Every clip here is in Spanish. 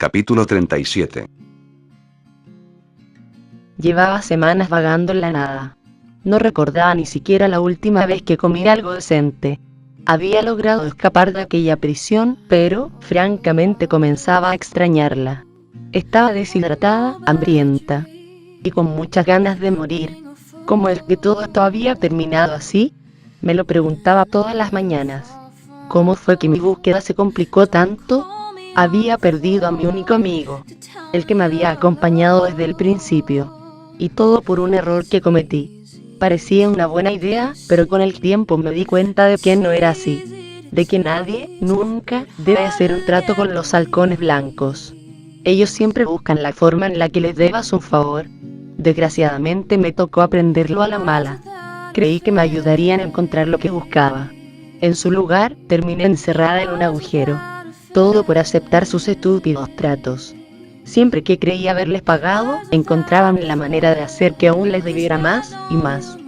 Capítulo 37. Llevaba semanas vagando en la nada. No recordaba ni siquiera la última vez que comí algo decente. Había logrado escapar de aquella prisión, pero, francamente, comenzaba a extrañarla. Estaba deshidratada, hambrienta, y con muchas ganas de morir. ¿Cómo es que todo esto había terminado así? Me lo preguntaba todas las mañanas. ¿Cómo fue que mi búsqueda se complicó tanto? Había perdido a mi único amigo, el que me había acompañado desde el principio, y todo por un error que cometí. Parecía una buena idea, pero con el tiempo me di cuenta de que no era así, de que nadie, nunca, debe hacer un trato con los halcones blancos. Ellos siempre buscan la forma en la que les debas un favor. Desgraciadamente me tocó aprenderlo a la mala. Creí que me ayudarían a encontrar lo que buscaba. En su lugar, terminé encerrada en un agujero. Todo por aceptar sus estúpidos tratos. Siempre que creía haberles pagado, encontraban la manera de hacer que aún les debiera más y más.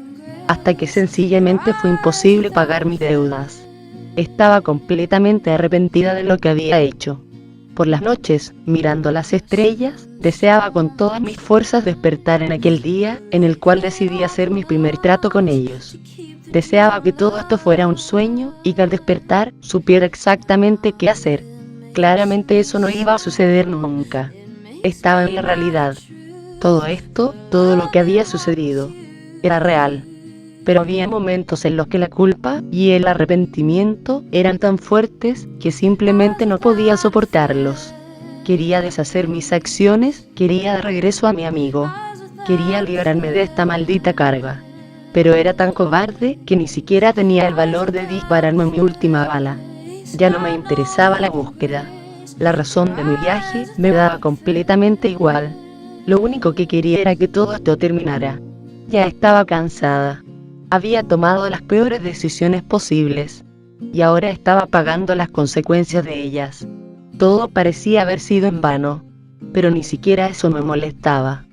Hasta que sencillamente fue imposible pagar mis deudas. Estaba completamente arrepentida de lo que había hecho. Por las noches, mirando las estrellas, deseaba con todas mis fuerzas despertar en aquel día en el cual decidí hacer mi primer trato con ellos. Deseaba que todo esto fuera un sueño y que al despertar supiera exactamente qué hacer. Claramente eso no iba a suceder nunca. Estaba en la realidad. Todo esto, todo lo que había sucedido, era real. Pero había momentos en los que la culpa y el arrepentimiento eran tan fuertes que simplemente no podía soportarlos. Quería deshacer mis acciones, quería de regreso a mi amigo. Quería librarme de esta maldita carga. Pero era tan cobarde que ni siquiera tenía el valor de dispararme mi última bala. Ya no me interesaba la búsqueda. La razón de mi viaje me daba completamente igual. Lo único que quería era que todo esto terminara. Ya estaba cansada. Había tomado las peores decisiones posibles, y ahora estaba pagando las consecuencias de ellas. Todo parecía haber sido en vano, pero ni siquiera eso me molestaba.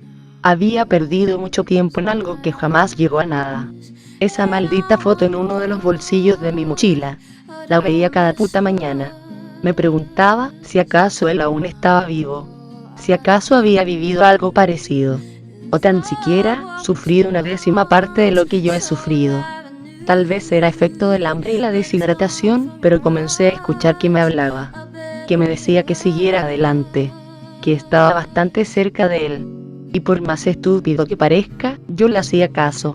Había perdido mucho tiempo en algo que jamás llegó a nada. Esa maldita foto en uno de los bolsillos de mi mochila. La veía cada puta mañana. Me preguntaba si acaso él aún estaba vivo, si acaso había vivido algo parecido, o tan siquiera sufrido una 10ª parte de lo que yo he sufrido. Tal vez era efecto del hambre y la deshidratación, pero comencé a escuchar que me hablaba, que me decía que siguiera adelante, que estaba bastante cerca de él, y por más estúpido que parezca, yo le hacía caso.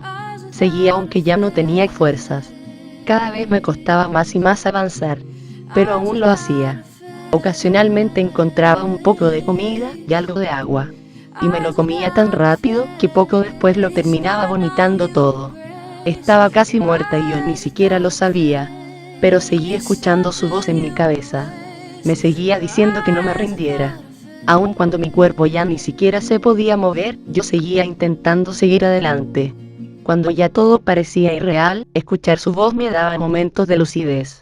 Seguía aunque ya no tenía fuerzas. Cada vez me costaba más y más avanzar, pero aún lo hacía. Ocasionalmente encontraba un poco de comida y algo de agua, y me lo comía tan rápido que poco después lo terminaba vomitando todo. Estaba casi muerta y yo ni siquiera lo sabía, pero seguía escuchando su voz en mi cabeza. Me seguía diciendo que no me rindiera. Aun cuando mi cuerpo ya ni siquiera se podía mover, yo seguía intentando seguir adelante. Cuando ya todo parecía irreal, escuchar su voz me daba momentos de lucidez.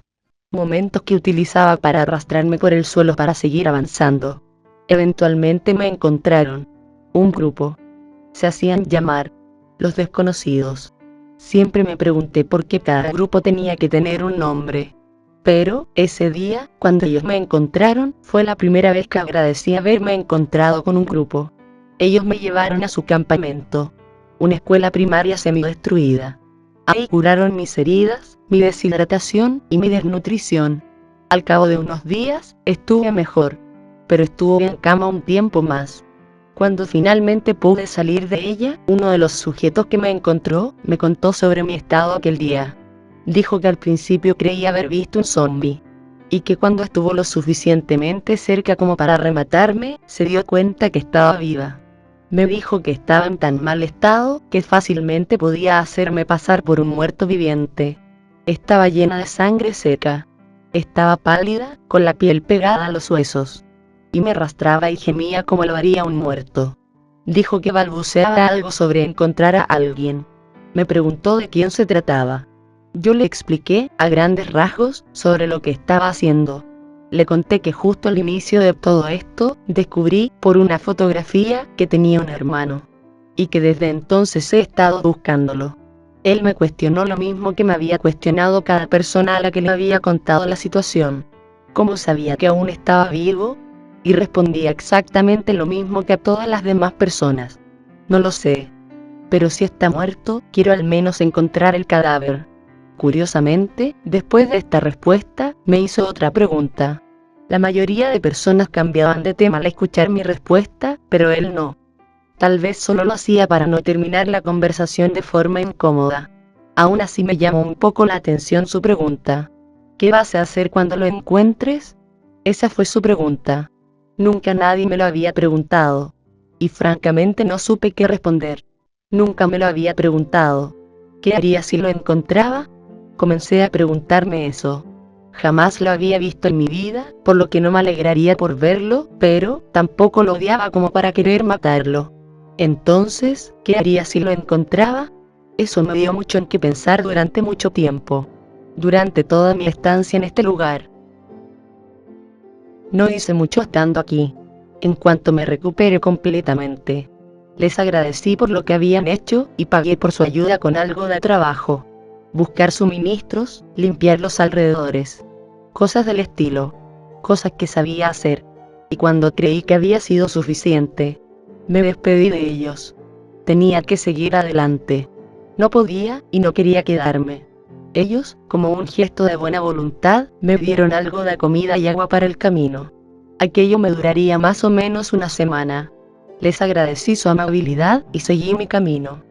Momentos que utilizaba para arrastrarme por el suelo para seguir avanzando. Eventualmente me encontraron. Un grupo. Se hacían llamar los desconocidos. Siempre me pregunté por qué cada grupo tenía que tener un nombre. Pero, ese día, cuando ellos me encontraron, fue la primera vez que agradecí haberme encontrado con un grupo. Ellos me llevaron a su campamento, una escuela primaria semidestruida. Ahí curaron mis heridas, mi deshidratación y mi desnutrición. Al cabo de unos días, estuve mejor, pero estuve en cama un tiempo más. Cuando finalmente pude salir de ella, uno de los sujetos que me encontró, me contó sobre mi estado aquel día. Dijo que al principio creía haber visto un zombie, y que cuando estuvo lo suficientemente cerca como para rematarme, se dio cuenta que estaba viva. Me dijo que estaba en tan mal estado que fácilmente podía hacerme pasar por un muerto viviente. Estaba llena de sangre seca. Estaba pálida, con la piel pegada a los huesos. Y me arrastraba y gemía como lo haría un muerto. Dijo que balbuceaba algo sobre encontrar a alguien. Me preguntó de quién se trataba. Yo le expliqué, a grandes rasgos, sobre lo que estaba haciendo. Le conté que justo al inicio de todo esto, descubrí, por una fotografía, que tenía un hermano, y que desde entonces he estado buscándolo. Él me cuestionó lo mismo que me había cuestionado cada persona a la que le había contado la situación. ¿Cómo sabía que aún estaba vivo? y respondía exactamente lo mismo que a todas las demás personas. No lo sé. Pero si está muerto, quiero al menos encontrar el cadáver. Curiosamente, después de esta respuesta, me hizo otra pregunta. La mayoría de personas cambiaban de tema al escuchar mi respuesta, pero él no. Tal vez solo lo hacía para no terminar la conversación de forma incómoda. Aún así me llamó un poco la atención su pregunta. ¿Qué vas a hacer cuando lo encuentres? Esa fue su pregunta. Nunca nadie me lo había preguntado. Y francamente no supe qué responder. Nunca me lo había preguntado. ¿Qué haría si lo encontraba? Comencé a preguntarme eso. Jamás lo había visto en mi vida, por lo que no me alegraría por verlo, pero tampoco lo odiaba como para querer matarlo. Entonces, ¿qué haría si lo encontraba? Eso me dio mucho en qué pensar durante mucho tiempo. Durante toda mi estancia en este lugar. No hice mucho estando aquí. En cuanto me recupere completamente, les agradecí por lo que habían hecho y pagué por su ayuda con algo de trabajo. Buscar suministros, limpiar los alrededores. Cosas del estilo. Cosas que sabía hacer. Y cuando creí que había sido suficiente, me despedí de ellos. Tenía que seguir adelante. No podía y no quería quedarme. Ellos, como un gesto de buena voluntad, me dieron algo de comida y agua para el camino. Aquello me duraría más o menos una semana. Les agradecí su amabilidad y seguí mi camino.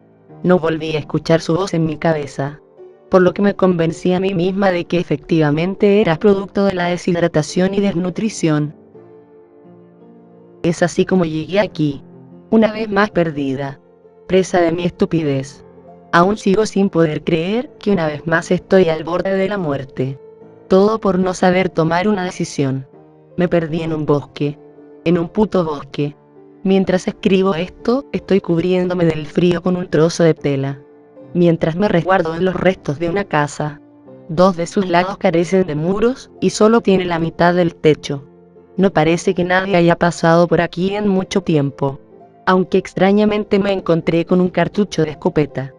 No volví a escuchar su voz en mi cabeza, por lo que me convencí a mí misma de que efectivamente era producto de la deshidratación y desnutrición. Es así como llegué aquí, una vez más perdida, presa de mi estupidez. Aún sigo sin poder creer que una vez más estoy al borde de la muerte. Todo por no saber tomar una decisión. Me perdí en un bosque. En un puto bosque. Mientras escribo esto, estoy cubriéndome del frío con un trozo de tela. Mientras me resguardo en los restos de una casa. Dos de sus lados carecen de muros, y solo tiene la mitad del techo. No parece que nadie haya pasado por aquí en mucho tiempo. Aunque extrañamente me encontré con un cartucho de escopeta.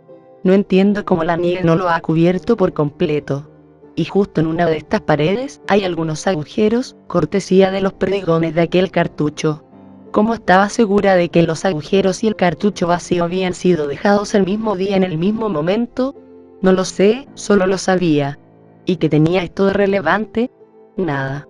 No entiendo cómo la nieve no lo ha cubierto por completo. Y justo en una de estas paredes hay algunos agujeros, cortesía de los perdigones de aquel cartucho. ¿Cómo estaba segura de que los agujeros y el cartucho vacío habían sido dejados el mismo día en el mismo momento? No lo sé, solo lo sabía. ¿Y qué tenía esto de relevante? Nada.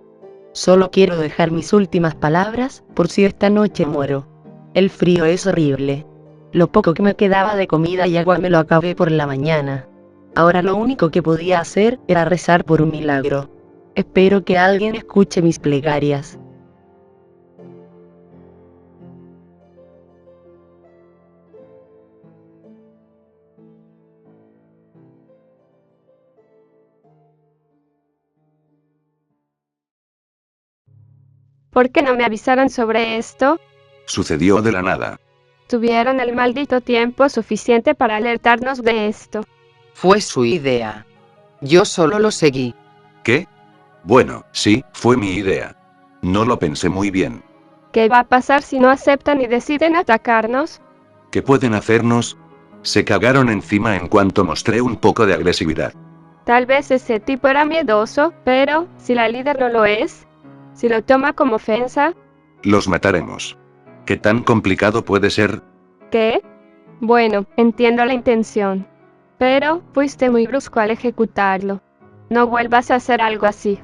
Solo quiero dejar mis últimas palabras, por si esta noche muero. El frío es horrible. Lo poco que me quedaba de comida y agua me lo acabé por la mañana. Ahora lo único que podía hacer era rezar por un milagro. Espero que alguien escuche mis plegarias. ¿Por qué no me avisaron sobre esto? Sucedió de la nada. Tuvieron el maldito tiempo suficiente para alertarnos de esto. Fue su idea. Yo solo lo seguí. ¿Qué? Bueno, sí, fue mi idea. No lo pensé muy bien. ¿Qué va a pasar si no aceptan y deciden atacarnos? ¿Qué pueden hacernos? Se cagaron encima en cuanto mostré un poco de agresividad. Tal vez ese tipo era miedoso, pero si la líder no lo es, si lo toma como ofensa, Los mataremos. ¿Qué tan complicado puede ser? ¿qué? Bueno, entiendo la intención. Pero fuiste muy brusco al ejecutarlo. No vuelvas a hacer algo así.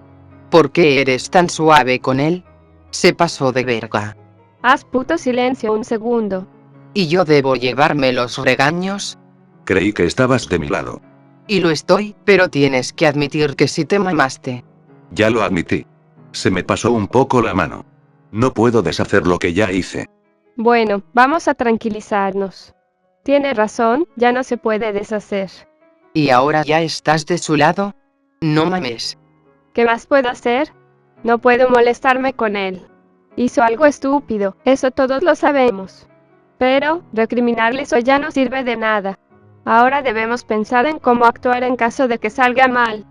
¿Por qué eres tan suave con él? Se pasó de verga. Haz puto silencio un segundo. ¿Y yo debo llevarme los regaños? Creí que estabas de mi lado. Y lo estoy, pero tienes que admitir que sí te mamaste. Ya lo admití. Se me pasó un poco la mano. No puedo deshacer lo que ya hice. Bueno, vamos a tranquilizarnos. Tiene razón, ya no se puede deshacer. ¿Y ahora ya estás de su lado? No mames. ¿Qué más puedo hacer? No puedo molestarme con él. Hizo algo estúpido, eso todos lo sabemos. Pero, recriminarle eso ya no sirve de nada. Ahora debemos pensar en cómo actuar en caso de que salga mal.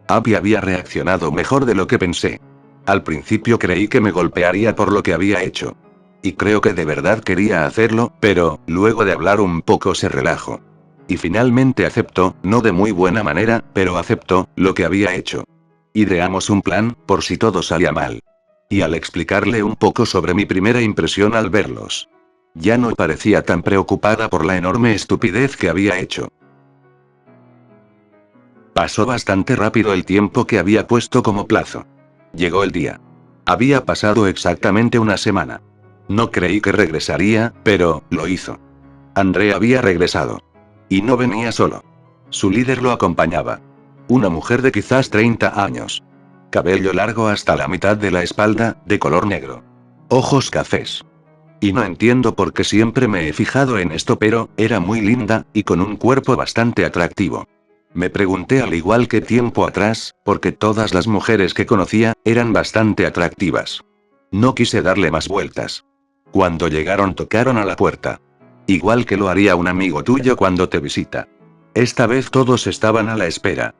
Abby había reaccionado mejor de lo que pensé. Al principio creí que me golpearía por lo que había hecho. Y creo que de verdad quería hacerlo, pero, luego de hablar un poco se relajó. Y finalmente aceptó, no de muy buena manera, pero aceptó, lo que había hecho. Ideamos un plan, por si todo salía mal. Y al explicarle un poco sobre mi primera impresión al verlos, ya no parecía tan preocupada por la enorme estupidez que había hecho. Pasó bastante rápido el tiempo que había puesto como plazo. Llegó el día. Había pasado exactamente una semana. No creí que regresaría, pero lo hizo. André había regresado. Y no venía solo. Su líder lo acompañaba. Una mujer de quizás 30 años. Cabello largo hasta la mitad de la espalda, de color negro. Ojos cafés. Y no entiendo por qué siempre me he fijado en esto, pero era muy linda, y con un cuerpo bastante atractivo. Me pregunté al igual que tiempo atrás, porque todas las mujeres que conocía, eran bastante atractivas. No quise darle más vueltas. Cuando llegaron tocaron a la puerta. Igual que lo haría un amigo tuyo cuando te visita. Esta vez todos estaban a la espera.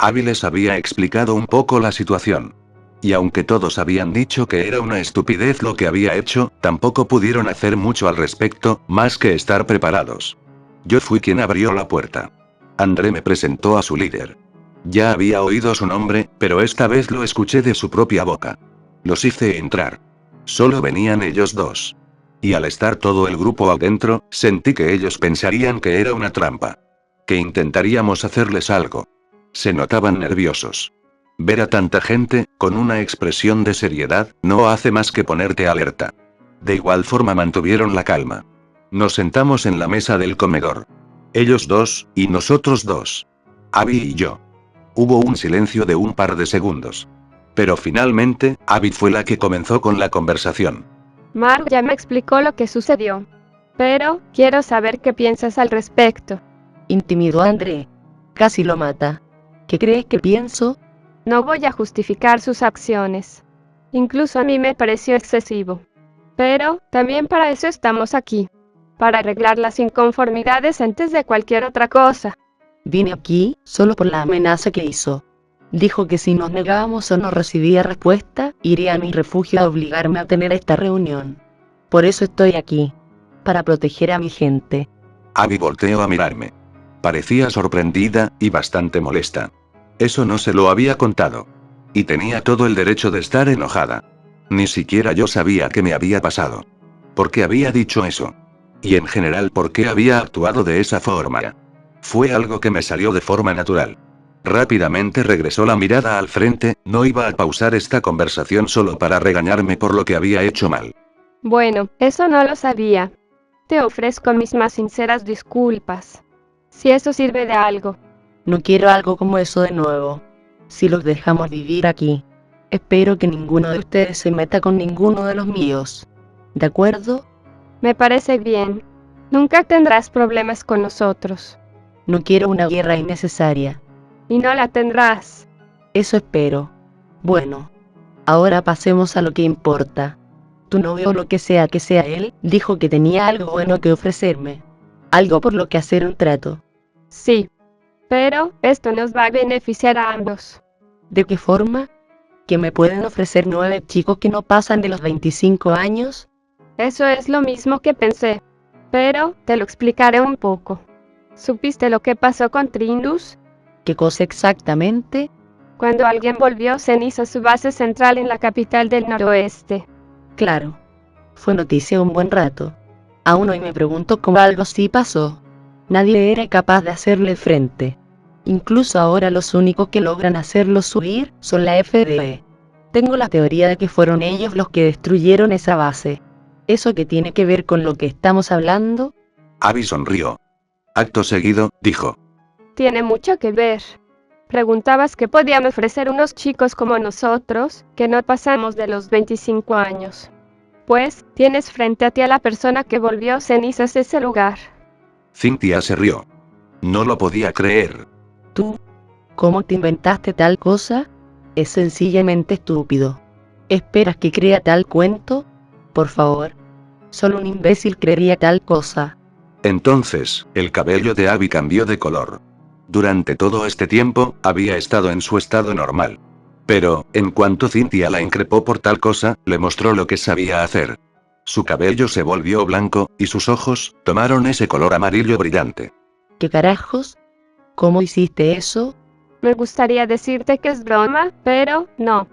Abby les había explicado un poco la situación. Y aunque todos habían dicho que era una estupidez lo que había hecho, tampoco pudieron hacer mucho al respecto, más que estar preparados. Yo fui quien abrió la puerta. André me presentó a su líder. Ya había oído su nombre, pero esta vez lo escuché de su propia boca. Los hice entrar. Solo venían ellos dos. Y al estar todo el grupo adentro, sentí que ellos pensarían que era una trampa. Que intentaríamos hacerles algo. Se notaban nerviosos. Ver a tanta gente, con una expresión de seriedad, no hace más que ponerte alerta. De igual forma mantuvieron la calma. Nos sentamos en la mesa del comedor. Ellos dos, y nosotros dos. Abby y yo. Hubo un silencio de un par de segundos. Pero finalmente, Abby fue la que comenzó con la conversación. Mark ya me explicó lo que sucedió. Pero, quiero saber qué piensas al respecto. Intimidó a André. Casi lo mata. ¿Qué crees que pienso? No voy a justificar sus acciones. Incluso a mí me pareció excesivo. Pero, también para eso estamos aquí. Para arreglar las inconformidades antes de cualquier otra cosa. Vine aquí, solo por la amenaza que hizo. Dijo que si nos negábamos o no recibía respuesta, iría a mi refugio a obligarme a tener esta reunión. Por eso estoy aquí. Para proteger a mi gente. Abby volteó a mirarme. Parecía sorprendida, y bastante molesta. Eso no se lo había contado. Y tenía todo el derecho de estar enojada. Ni siquiera yo sabía qué me había pasado. ¿Por qué había dicho eso? Y en general, ¿por qué había actuado de esa forma? Fue algo que me salió de forma natural. Rápidamente regresó la mirada al frente, no iba a pausar esta conversación solo para regañarme por lo que había hecho mal. Bueno, eso no lo sabía. Te ofrezco mis más sinceras disculpas. Si eso sirve de algo. No quiero algo como eso de nuevo. Si los dejamos vivir aquí. Espero que ninguno de ustedes se meta con ninguno de los míos. ¿De acuerdo? Me parece bien. Nunca tendrás problemas con nosotros. No quiero una guerra innecesaria. Y no la tendrás. Eso espero. Bueno. Ahora pasemos a lo que importa. Tu novio o lo que sea él, dijo que tenía algo bueno que ofrecerme. Algo por lo que hacer un trato. Sí. Pero, esto nos va a beneficiar a ambos. ¿De qué forma? ¿Que me pueden ofrecer 9 chicos que no pasan de los 25 años? Eso es lo mismo que pensé. Pero, te lo explicaré un poco. ¿Supiste lo que pasó con Trindus? ¿Qué cosa exactamente? Cuando alguien volvió ceniza su base central en la capital del noroeste. Claro. Fue noticia un buen rato. Aún hoy me pregunto cómo algo así pasó. Nadie era capaz de hacerle frente. Incluso ahora los únicos que logran hacerlo subir son la FDE. Tengo la teoría de que fueron ellos los que destruyeron esa base. ¿Eso qué tiene que ver con lo que estamos hablando? Abby sonrió. Acto seguido, dijo. Tiene mucho que ver. Preguntabas qué podían ofrecer unos chicos como nosotros, que no pasamos de los 25 años. Pues, tienes frente a ti a la persona que volvió cenizas ese lugar. Cynthia se rió. No lo podía creer. ¿Tú? ¿Cómo te inventaste tal cosa? Es sencillamente estúpido. ¿Esperas que crea tal cuento? Por favor. Solo un imbécil creería tal cosa. Entonces, el cabello de Abby cambió de color. Durante todo este tiempo, había estado en su estado normal. Pero, en cuanto Cynthia la increpó por tal cosa, le mostró lo que sabía hacer. Su cabello se volvió blanco, y sus ojos tomaron ese color amarillo brillante. ¿Qué carajos? ¿Cómo hiciste eso? Me gustaría decirte que es broma, pero no.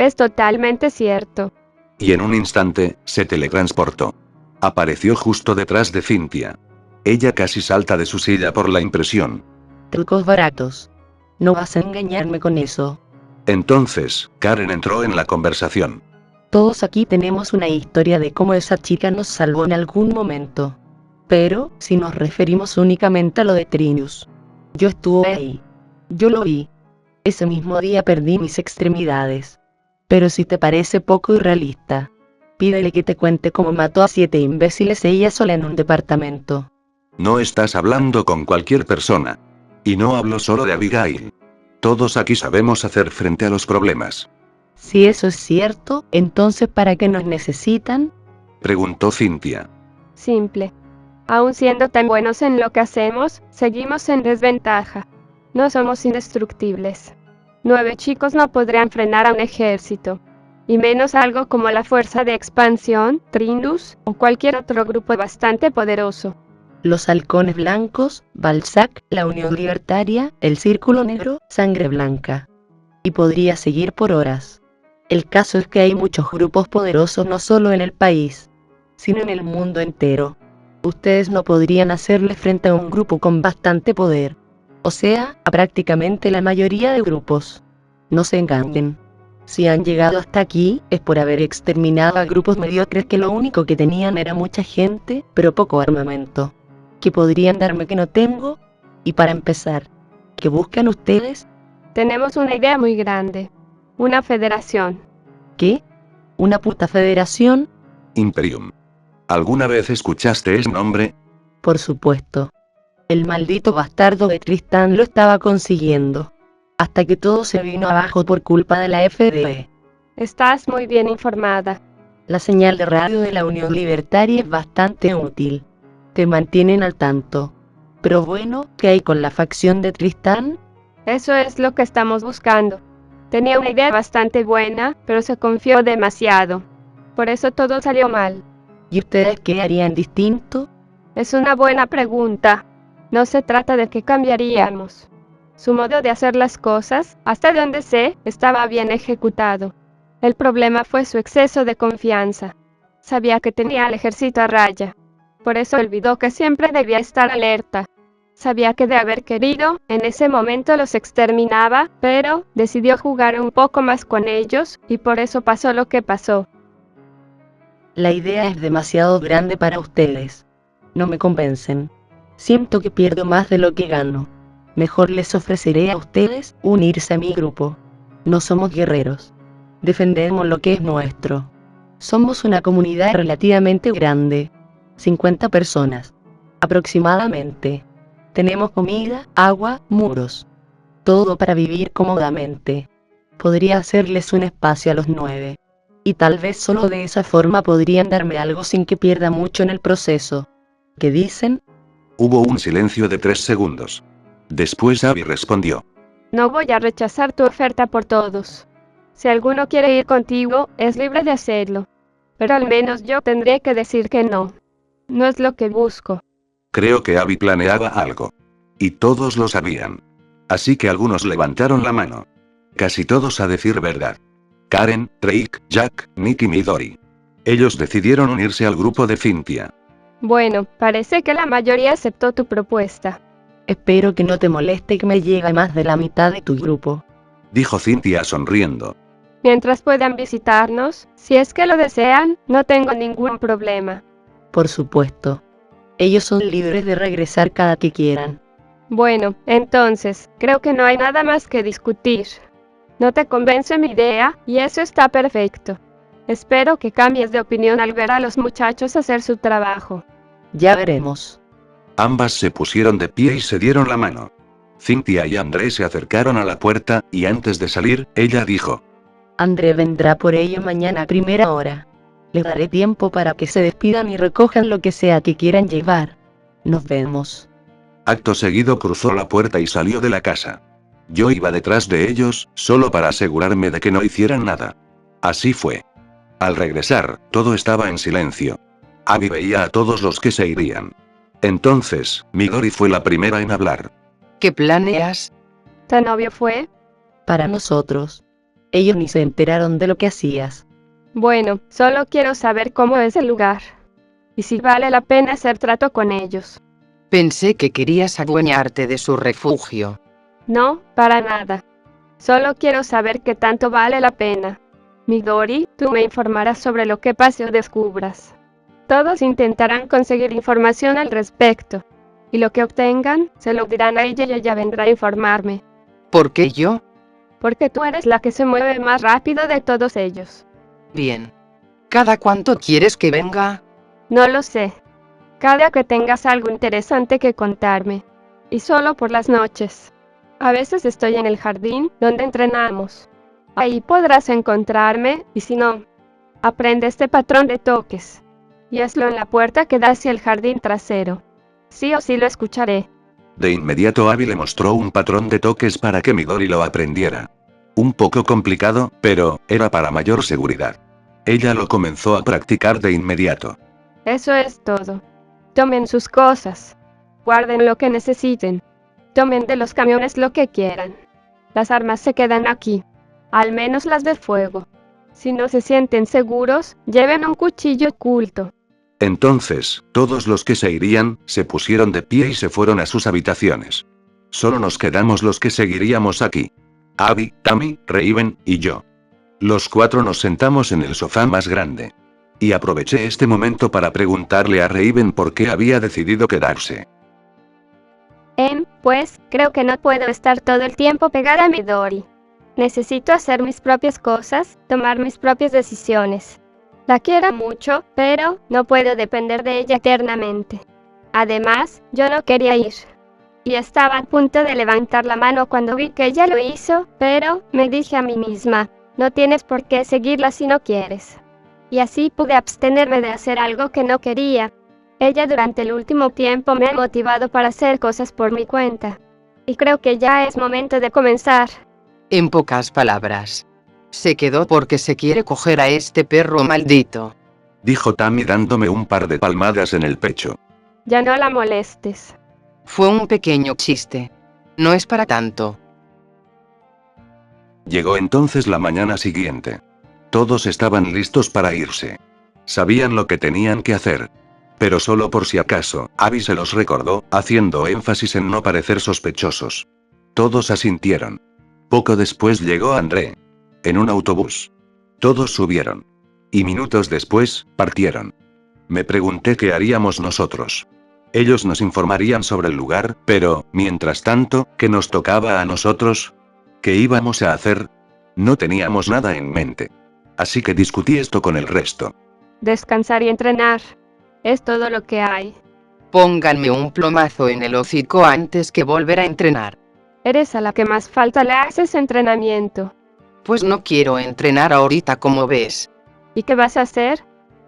Es totalmente cierto. Y en un instante, se teletransportó. Apareció justo detrás de Cynthia. Ella casi salta de su silla por la impresión. Trucos baratos. No vas a engañarme con eso. Entonces, Karen entró en la conversación. Todos aquí tenemos una historia de cómo esa chica nos salvó en algún momento. Pero, si nos referimos únicamente a lo de Trinius. Yo estuve ahí. Yo lo vi. Ese mismo día perdí mis extremidades. Pero si te parece poco irrealista, pídele que te cuente cómo mató a 7 imbéciles ella sola en un departamento. No estás hablando con cualquier persona. Y no hablo solo de Abigail. Todos aquí sabemos hacer frente a los problemas. Si eso es cierto, entonces ¿para qué nos necesitan? Preguntó Cynthia. Simple. Aun siendo tan buenos en lo que hacemos, seguimos en desventaja. No somos indestructibles. 9 chicos no podrían frenar a un ejército. Y menos algo como la Fuerza de Expansión, Trindus, o cualquier otro grupo bastante poderoso. Los halcones blancos, Balzac, la Unión Libertaria, el Círculo Negro, Sangre Blanca. Y podría seguir por horas. El caso es que hay muchos grupos poderosos no solo en el país, sino en el mundo entero. Ustedes no podrían hacerle frente a un grupo con bastante poder. O sea, a prácticamente la mayoría de grupos. No se engañen. Si han llegado hasta aquí, es por haber exterminado a grupos mediocres que lo único que tenían era mucha gente, pero poco armamento. ¿Qué podrían darme que no tengo? Y para empezar, ¿qué buscan ustedes? Tenemos una idea muy grande. Una federación. ¿Qué? ¿Una puta federación? Imperium. ¿Alguna vez escuchaste ese nombre? Por supuesto. El maldito bastardo de Tristán lo estaba consiguiendo. Hasta que todo se vino abajo por culpa de la FDE. Estás muy bien informada. La señal de radio de la Unión Libertaria es bastante útil. Te mantienen al tanto. Pero bueno, ¿qué hay con la facción de Tristán? Eso es lo que estamos buscando. Tenía una idea bastante buena, pero se confió demasiado. Por eso todo salió mal. ¿Y ustedes qué harían distinto? Es una buena pregunta. No se trata de qué cambiaríamos. Su modo de hacer las cosas, hasta donde sé, estaba bien ejecutado. El problema fue su exceso de confianza. Sabía que tenía al ejército a raya. Por eso olvidó que siempre debía estar alerta. Sabía que de haber querido, en ese momento los exterminaba, pero decidió jugar un poco más con ellos, y por eso pasó lo que pasó. La idea es demasiado grande para ustedes. No me convencen. Siento que pierdo más de lo que gano. Mejor les ofreceré a ustedes unirse a mi grupo. No somos guerreros. Defendemos lo que es nuestro. Somos una comunidad relativamente grande. 50 personas. Aproximadamente. Tenemos comida, agua, muros. Todo para vivir cómodamente. Podría hacerles un espacio a los 9. Y tal vez solo de esa forma podrían darme algo sin que pierda mucho en el proceso. ¿Qué dicen? Hubo un silencio de 3 segundos. Después Abby respondió. No voy a rechazar tu oferta por todos. Si alguno quiere ir contigo, es libre de hacerlo. Pero al menos yo tendré que decir que no. No es lo que busco. Creo que Abby planeaba algo. Y todos lo sabían. Así que algunos levantaron la mano. Casi todos a decir verdad. Karen, Drake, Jack, Nick y Midori. Ellos decidieron unirse al grupo de Cynthia. Bueno, parece que la mayoría aceptó tu propuesta. Espero que no te moleste que me llegue más de la mitad de tu grupo. Dijo Cynthia sonriendo. Mientras puedan visitarnos, si es que lo desean, no tengo ningún problema. Por supuesto. Ellos son libres de regresar cada que quieran. Bueno, entonces, creo que no hay nada más que discutir. No te convence mi idea, y eso está perfecto. Espero que cambies de opinión al ver a los muchachos hacer su trabajo. Ya veremos. Ambas se pusieron de pie y se dieron la mano. Cynthia y André se acercaron a la puerta, y antes de salir, ella dijo. André vendrá por ello mañana a primera hora. Les daré tiempo para que se despidan y recojan lo que sea que quieran llevar. Nos vemos. Acto seguido cruzó la puerta y salió de la casa. Yo iba detrás de ellos, solo para asegurarme de que no hicieran nada. Así fue. Al regresar, todo estaba en silencio. Abby veía a todos los que se irían. Entonces, Midori fue la primera en hablar. ¿Qué planeas? ¿Tan obvio fue? Para nosotros. Ellos ni se enteraron de lo que hacías. Bueno, solo quiero saber cómo es el lugar. Y si vale la pena hacer trato con ellos. Pensé que querías adueñarte de su refugio. No, para nada. Solo quiero saber qué tanto vale la pena. Midori, tú me informarás sobre lo que pase o descubras. Todos intentarán conseguir información al respecto. Y lo que obtengan, se lo dirán a ella y ella vendrá a informarme. ¿Por qué yo? Porque tú eres la que se mueve más rápido de todos ellos. Bien. ¿Cada cuánto quieres que venga? No lo sé. Cada que tengas algo interesante que contarme. Y solo por las noches. A veces estoy en el jardín donde entrenamos. Ahí podrás encontrarme, y si no, aprende este patrón de toques. Y hazlo en la puerta que da hacia el jardín trasero. Sí o sí lo escucharé. De inmediato Abby le mostró un patrón de toques para que Midori lo aprendiera. Un poco complicado, pero era para mayor seguridad. Ella lo comenzó a practicar de inmediato. Eso es todo. Tomen sus cosas. Guarden lo que necesiten. Tomen de los camiones lo que quieran. Las armas se quedan aquí. Al menos las de fuego. Si no se sienten seguros, lleven un cuchillo oculto. Entonces, todos los que se irían, se pusieron de pie y se fueron a sus habitaciones. Solo nos quedamos los que seguiríamos aquí. Abby, Tammy, Raven, y yo. Los cuatro nos sentamos en el sofá más grande. Y aproveché este momento para preguntarle a Raven por qué había decidido quedarse. Pues, creo que no puedo estar todo el tiempo pegada a Midori. Necesito hacer mis propias cosas, tomar mis propias decisiones. La quiero mucho, pero no puedo depender de ella eternamente. Además, yo no quería ir. Y estaba a punto de levantar la mano cuando vi que ella lo hizo, pero me dije a mí misma, no tienes por qué seguirla si no quieres. Y así pude abstenerme de hacer algo que no quería. Ella durante el último tiempo me ha motivado para hacer cosas por mi cuenta. Y creo que ya es momento de comenzar. En pocas palabras. Se quedó porque se quiere coger a este perro maldito. Dijo Tammy dándome un par de palmadas en el pecho. Ya no la molestes. Fue un pequeño chiste. No es para tanto. Llegó entonces la mañana siguiente. Todos estaban listos para irse. Sabían lo que tenían que hacer. Pero solo por si acaso, Abby se los recordó, haciendo énfasis en no parecer sospechosos. Todos asintieron. Poco después llegó André. En un autobús. Todos subieron. Y minutos después, partieron. Me pregunté qué haríamos nosotros. Ellos nos informarían sobre el lugar, pero, mientras tanto, ¿qué nos tocaba a nosotros? ¿Qué íbamos a hacer? No teníamos nada en mente. Así que discutí esto con el resto. Descansar y entrenar. Es todo lo que hay. Pónganme un plomazo en el hocico antes que volver a entrenar. Eres a la que más falta le haces entrenamiento. Pues no quiero entrenar ahorita como ves. ¿Y qué vas a hacer?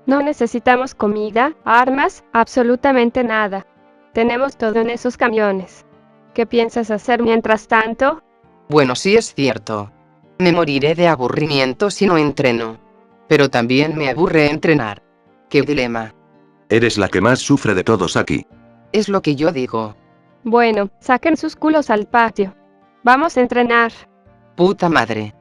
No necesitamos comida, armas, absolutamente nada. Tenemos todo en esos camiones. ¿Qué piensas hacer mientras tanto? Bueno, sí es cierto. Me moriré de aburrimiento si no entreno. Pero también me aburre entrenar. ¡Qué dilema! Eres la que más sufre de todos aquí. Es lo que yo digo. Bueno, saquen sus culos al patio. Vamos a entrenar. Puta madre.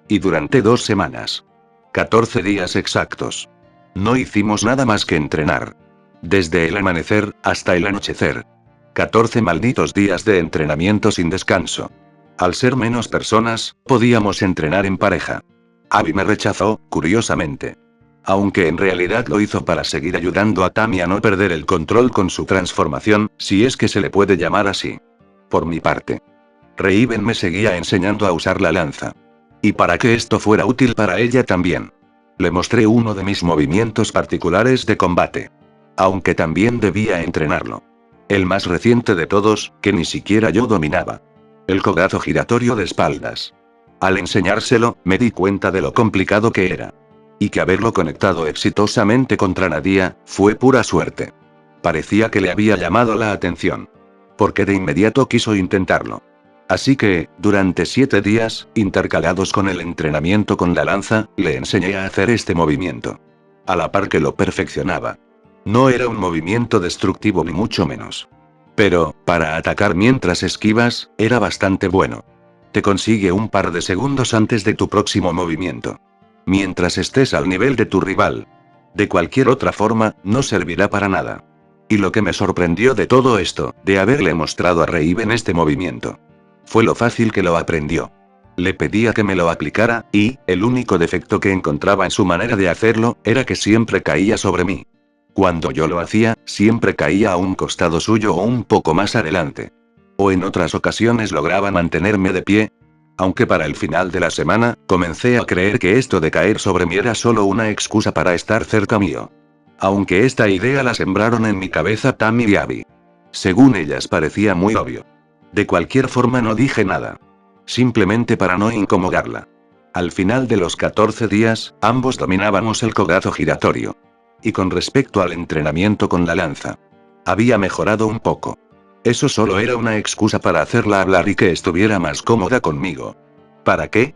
Y durante 2 semanas. 14 días exactos. No hicimos nada más que entrenar. Desde el amanecer, hasta el anochecer. 14 malditos días de entrenamiento sin descanso. Al ser menos personas, podíamos entrenar en pareja. Abby me rechazó, curiosamente. Aunque en realidad lo hizo para seguir ayudando a Tammy a no perder el control con su transformación, si es que se le puede llamar así. Por mi parte. Raven me seguía enseñando a usar la lanza. Y para que esto fuera útil para ella también. Le mostré uno de mis movimientos particulares de combate. Aunque también debía entrenarlo. El más reciente de todos, que ni siquiera yo dominaba. El codazo giratorio de espaldas. Al enseñárselo, me di cuenta de lo complicado que era. Y que haberlo conectado exitosamente contra Nadia, fue pura suerte. Parecía que le había llamado la atención. Porque de inmediato quiso intentarlo. Así que, durante 7 días, intercalados con el entrenamiento con la lanza, le enseñé a hacer este movimiento. A la par que lo perfeccionaba. No era un movimiento destructivo ni mucho menos. Pero, para atacar mientras esquivas, era bastante bueno. Te consigue un par de segundos antes de tu próximo movimiento. Mientras estés al nivel de tu rival. De cualquier otra forma, no servirá para nada. Y lo que me sorprendió de todo esto, de haberle mostrado a Raven este movimiento, fue lo fácil que lo aprendió. Le pedía que me lo aplicara, y, el único defecto que encontraba en su manera de hacerlo, era que siempre caía sobre mí. Cuando yo lo hacía, siempre caía a un costado suyo o un poco más adelante. O en otras ocasiones lograba mantenerme de pie. Aunque para el final de la semana, comencé a creer que esto de caer sobre mí era solo una excusa para estar cerca mío. Aunque esta idea la sembraron en mi cabeza Tammy y Abby. Según ellas parecía muy obvio. De cualquier forma no dije nada. Simplemente para no incomodarla. Al final de los 14 días, ambos dominábamos el cogazo giratorio. Y con respecto al entrenamiento con la lanza, había mejorado un poco. Eso solo era una excusa para hacerla hablar y que estuviera más cómoda conmigo. ¿Para qué?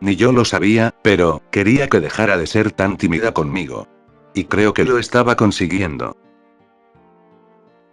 Ni yo lo sabía, pero quería que dejara de ser tan tímida conmigo. Y creo que lo estaba consiguiendo.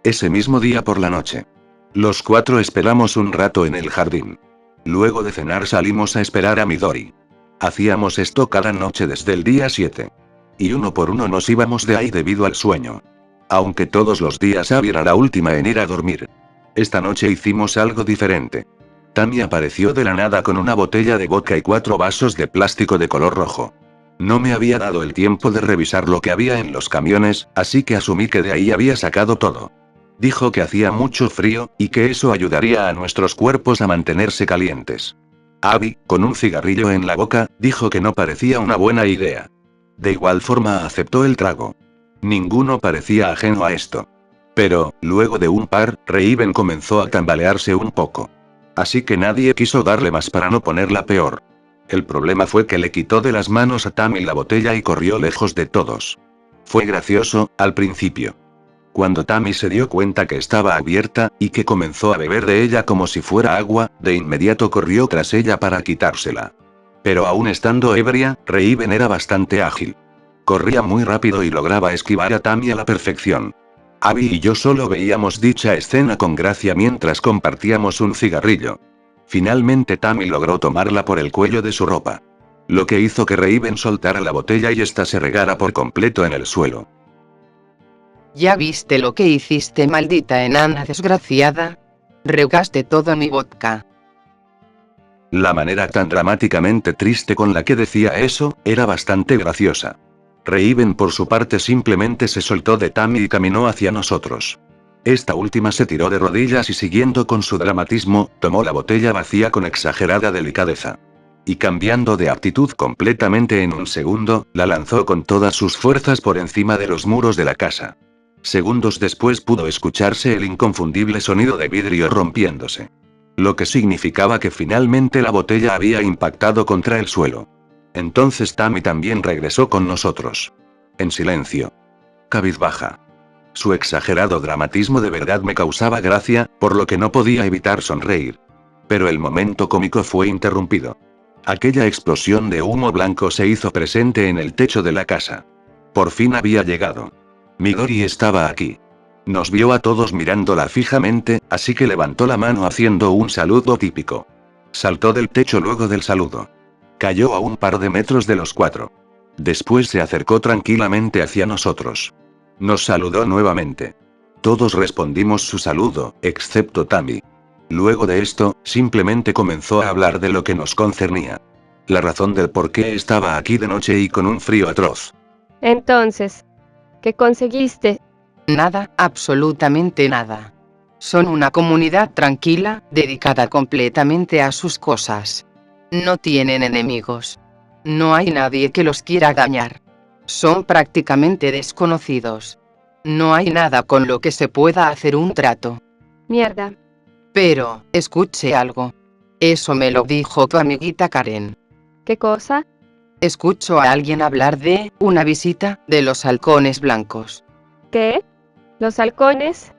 Ese mismo día por la noche, los 4 esperamos un rato en el jardín. Luego de cenar salimos a esperar a Midori. Hacíamos esto cada noche desde el día 7. Y uno por uno nos íbamos de ahí debido al sueño. Aunque todos los días Abby era la última en ir a dormir. Esta noche hicimos algo diferente. Tammy apareció de la nada con una botella de vodka y 4 vasos de plástico de color rojo. No me había dado el tiempo de revisar lo que había en los camiones, así que asumí que de ahí había sacado todo. Dijo que hacía mucho frío, y que eso ayudaría a nuestros cuerpos a mantenerse calientes. Abby, con un cigarrillo en la boca, dijo que no parecía una buena idea. De igual forma aceptó el trago. Ninguno parecía ajeno a esto. Pero, luego de un par, Raven comenzó a tambalearse un poco. Así que nadie quiso darle más para no ponerla peor. El problema fue que le quitó de las manos a Tammy la botella y corrió lejos de todos. Fue gracioso, al principio. Cuando Tammy se dio cuenta que estaba abierta, y que comenzó a beber de ella como si fuera agua, de inmediato corrió tras ella para quitársela. Pero aún estando ebria, Raven era bastante ágil. Corría muy rápido y lograba esquivar a Tammy a la perfección. Abby y yo solo veíamos dicha escena con gracia mientras compartíamos un cigarrillo. Finalmente Tammy logró tomarla por el cuello de su ropa. Lo que hizo que Raven soltara la botella y ésta se regara por completo en el suelo. ¿Ya viste lo que hiciste, maldita enana desgraciada? Regaste todo mi vodka. La manera tan dramáticamente triste con la que decía eso, era bastante graciosa. Raven por su parte simplemente se soltó de Tammy y caminó hacia nosotros. Esta última se tiró de rodillas y siguiendo con su dramatismo, tomó la botella vacía con exagerada delicadeza. Y cambiando de actitud completamente en un segundo, la lanzó con todas sus fuerzas por encima de los muros de la casa. Segundos después pudo escucharse el inconfundible sonido de vidrio rompiéndose. Lo que significaba que finalmente la botella había impactado contra el suelo. Entonces Tammy también regresó con nosotros. En silencio. Cabizbaja. Su exagerado dramatismo de verdad me causaba gracia, por lo que no podía evitar sonreír. Pero el momento cómico fue interrumpido. Aquella explosión de humo blanco se hizo presente en el techo de la casa. Por fin había llegado. Midori estaba aquí. Nos vio a todos mirándola fijamente, así que levantó la mano haciendo un saludo típico. Saltó del techo luego del saludo. Cayó a un par de metros de los 4. Después se acercó tranquilamente hacia nosotros. Nos saludó nuevamente. Todos respondimos su saludo, excepto Tammy. Luego de esto, simplemente comenzó a hablar de lo que nos concernía. La razón del por qué estaba aquí de noche y con un frío atroz. Entonces, ¿qué conseguiste? Nada, absolutamente nada. Son una comunidad tranquila, dedicada completamente a sus cosas. No tienen enemigos. No hay nadie que los quiera dañar. Son prácticamente desconocidos. No hay nada con lo que se pueda hacer un trato. Mierda. Pero, escuche algo. Eso me lo dijo tu amiguita Karen. ¿Qué cosa? Escucho a alguien hablar de una visita de los halcones blancos. ¿Qué? ¿Los halcones?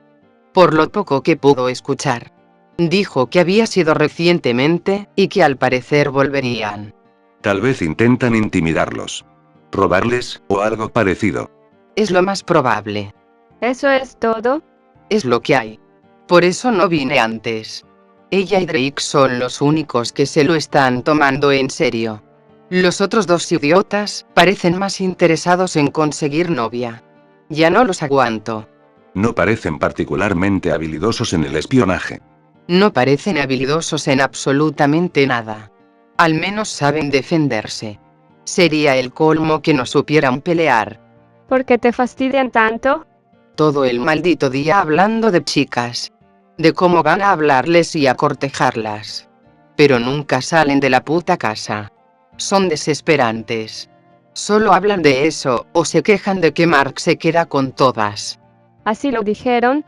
Por lo poco que pudo escuchar. Dijo que había sido recientemente, y que al parecer volverían. Tal vez intentan intimidarlos. Robarles, o algo parecido. Es lo más probable. ¿Eso es todo? Es lo que hay. Por eso no vine antes. Ella y Drake son los únicos que se lo están tomando en serio. Los otros dos idiotas parecen más interesados en conseguir novia. Ya no los aguanto. No parecen particularmente habilidosos en el espionaje. No parecen habilidosos en absolutamente nada. Al menos saben defenderse. Sería el colmo que no supieran pelear. ¿Por qué te fastidian tanto? Todo el maldito día hablando de chicas. De cómo van a hablarles y a cortejarlas. Pero nunca salen de la puta casa. Son desesperantes. Solo hablan de eso, o se quejan de que Mark se queda con todas. ¿Así lo dijeron?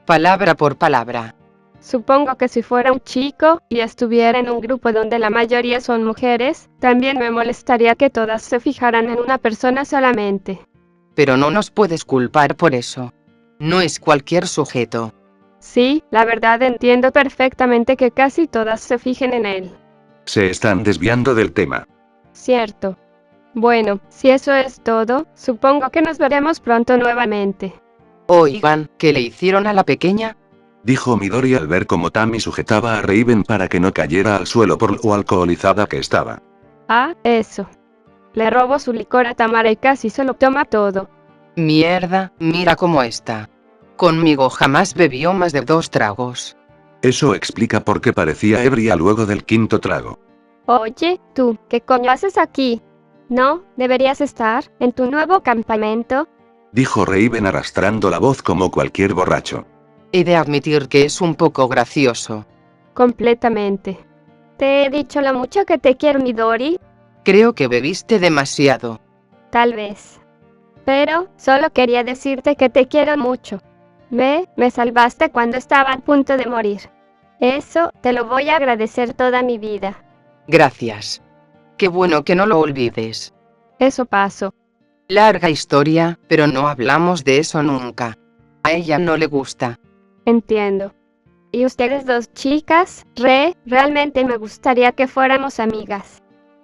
Palabra por palabra. Supongo que si fuera un chico, y estuviera en un grupo donde la mayoría son mujeres, también me molestaría que todas se fijaran en una persona solamente. Pero no nos puedes culpar por eso. No es cualquier sujeto. Sí, la verdad entiendo perfectamente que casi todas se fijen en él. Se están desviando del tema. Cierto. Bueno, si eso es todo, supongo que nos veremos pronto nuevamente. Oigan, ¿qué le hicieron a la pequeña? Dijo Midori al ver cómo Tammy sujetaba a Raven para que no cayera al suelo por lo alcoholizada que estaba. Ah, eso. Le robó su licor a Tamara y casi se lo toma todo. Mierda, mira cómo está. Conmigo jamás bebió más de 2 tragos. Eso explica por qué parecía ebria luego del 5.º trago. Oye, tú, ¿qué coño haces aquí? No, deberías estar en tu nuevo campamento. Dijo Raven arrastrando la voz como cualquier borracho. He de admitir que es un poco gracioso. Completamente. Te he dicho lo mucho que te quiero, Midori. Creo que bebiste demasiado. Tal vez. Pero, solo quería decirte que te quiero mucho. Me salvaste cuando estaba a punto de morir. Eso, te lo voy a agradecer toda mi vida. Gracias. Qué bueno que no lo olvides. Eso pasó. Larga historia, pero no hablamos de eso nunca. A ella no le gusta. Entiendo. Y ustedes dos chicas, realmente me gustaría que fuéramos amigas.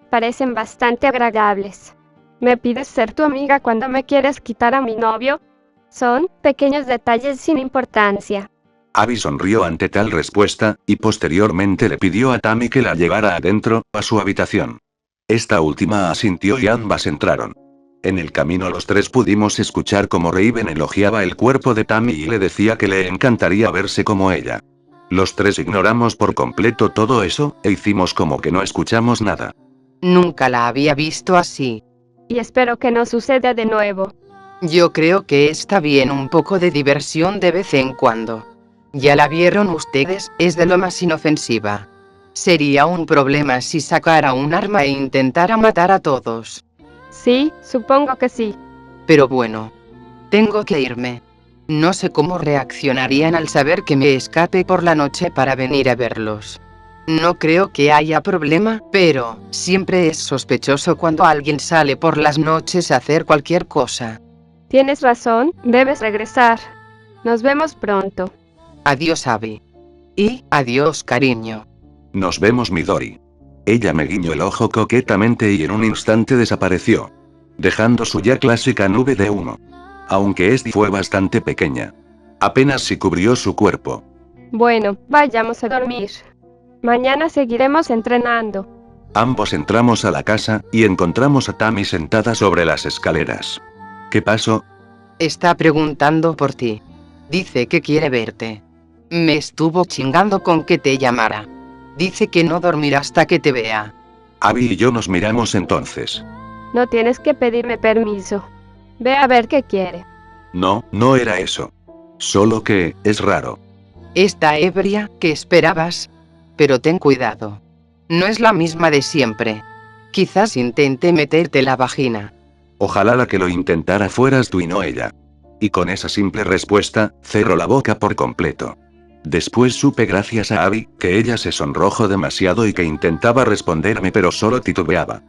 Parecen bastante agradables. ¿Me pides ser tu amiga cuando me quieres quitar a mi novio? Son pequeños detalles sin importancia. Abby sonrió ante tal respuesta, y posteriormente le pidió a Tammy que la llevara adentro, a su habitación. Esta última asintió y ambas entraron. En el camino los tres pudimos escuchar cómo Raven elogiaba el cuerpo de Tammy y le decía que le encantaría verse como ella. Los tres ignoramos por completo todo eso, e hicimos como que no escuchamos nada. Nunca la había visto así. Y espero que no suceda de nuevo. Yo creo que está bien un poco de diversión de vez en cuando. Ya la vieron ustedes, es de lo más inofensiva. Sería un problema si sacara un arma e intentara matar a todos. Sí, supongo que sí. Pero bueno. Tengo que irme. No sé cómo reaccionarían al saber que me escape por la noche para venir a verlos. No creo que haya problema, pero siempre es sospechoso cuando alguien sale por las noches a hacer cualquier cosa. Tienes razón, debes regresar. Nos vemos pronto. Adiós, Abby. Y adiós, cariño. Nos vemos, Midori. Ella me guiñó el ojo coquetamente y en un instante desapareció, dejando su ya clásica nube de humo. Aunque esta fue bastante pequeña. Apenas si cubrió su cuerpo. Bueno, vayamos a dormir. Mañana seguiremos entrenando. Ambos entramos a la casa, y encontramos a Tammy sentada sobre las escaleras. ¿Qué pasó? Está preguntando por ti. Dice que quiere verte. Me estuvo chingando con que te llamara. Dice que no dormirá hasta que te vea. Abby y yo nos miramos entonces. No tienes que pedirme permiso. Ve a ver qué quiere. No, no era eso. Solo que, es raro. Está ebria, ¿qué esperabas? Pero ten cuidado. No es la misma de siempre. Quizás intente meterte la vagina. Ojalá la que lo intentara fueras tú y no ella. Y con esa simple respuesta, cerró la boca por completo. Después supe gracias a Abby, que ella se sonrojó demasiado y que intentaba responderme pero solo titubeaba.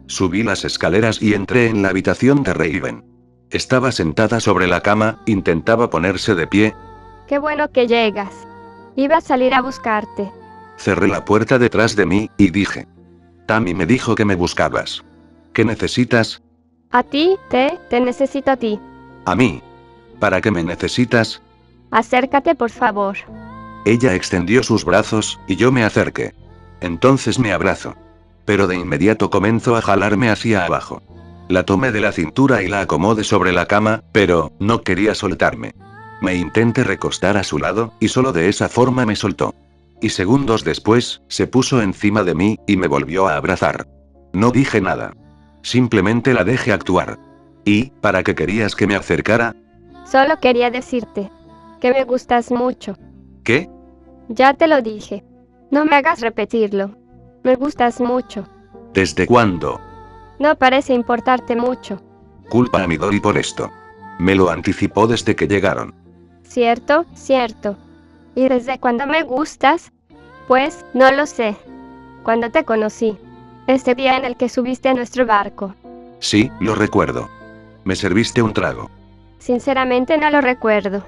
Subí las escaleras y entré en la habitación de Raven. Estaba sentada sobre la cama, intentaba ponerse de pie. Qué bueno que llegas. Iba a salir a buscarte. Cerré la puerta detrás de mí, y dije. Tammy me dijo que me buscabas. ¿Qué necesitas? A ti, te necesito a ti. A mí. ¿Para qué me necesitas? Acércate, por favor. Ella extendió sus brazos, y yo me acerqué. Entonces me abrazó. Pero de inmediato comenzó a jalarme hacia abajo. La tomé de la cintura y la acomodé sobre la cama, pero no quería soltarme. Me intenté recostar a su lado, y solo de esa forma me soltó. Y segundos después, se puso encima de mí, y me volvió a abrazar. No dije nada. Simplemente la dejé actuar. ¿Y, para qué querías que me acercara? Solo quería decirte que me gustas mucho. ¿Qué? Ya te lo dije. No me hagas repetirlo. Me gustas mucho. ¿Desde cuándo? No parece importarte mucho. Culpa a Midori por esto. Me lo anticipó desde que llegaron. ¿Cierto? Cierto. ¿Y desde cuándo me gustas? Pues, no lo sé. Cuando te conocí. Ese día en el que subiste a nuestro barco. Sí, lo recuerdo. Me serviste un trago. Sinceramente no lo recuerdo.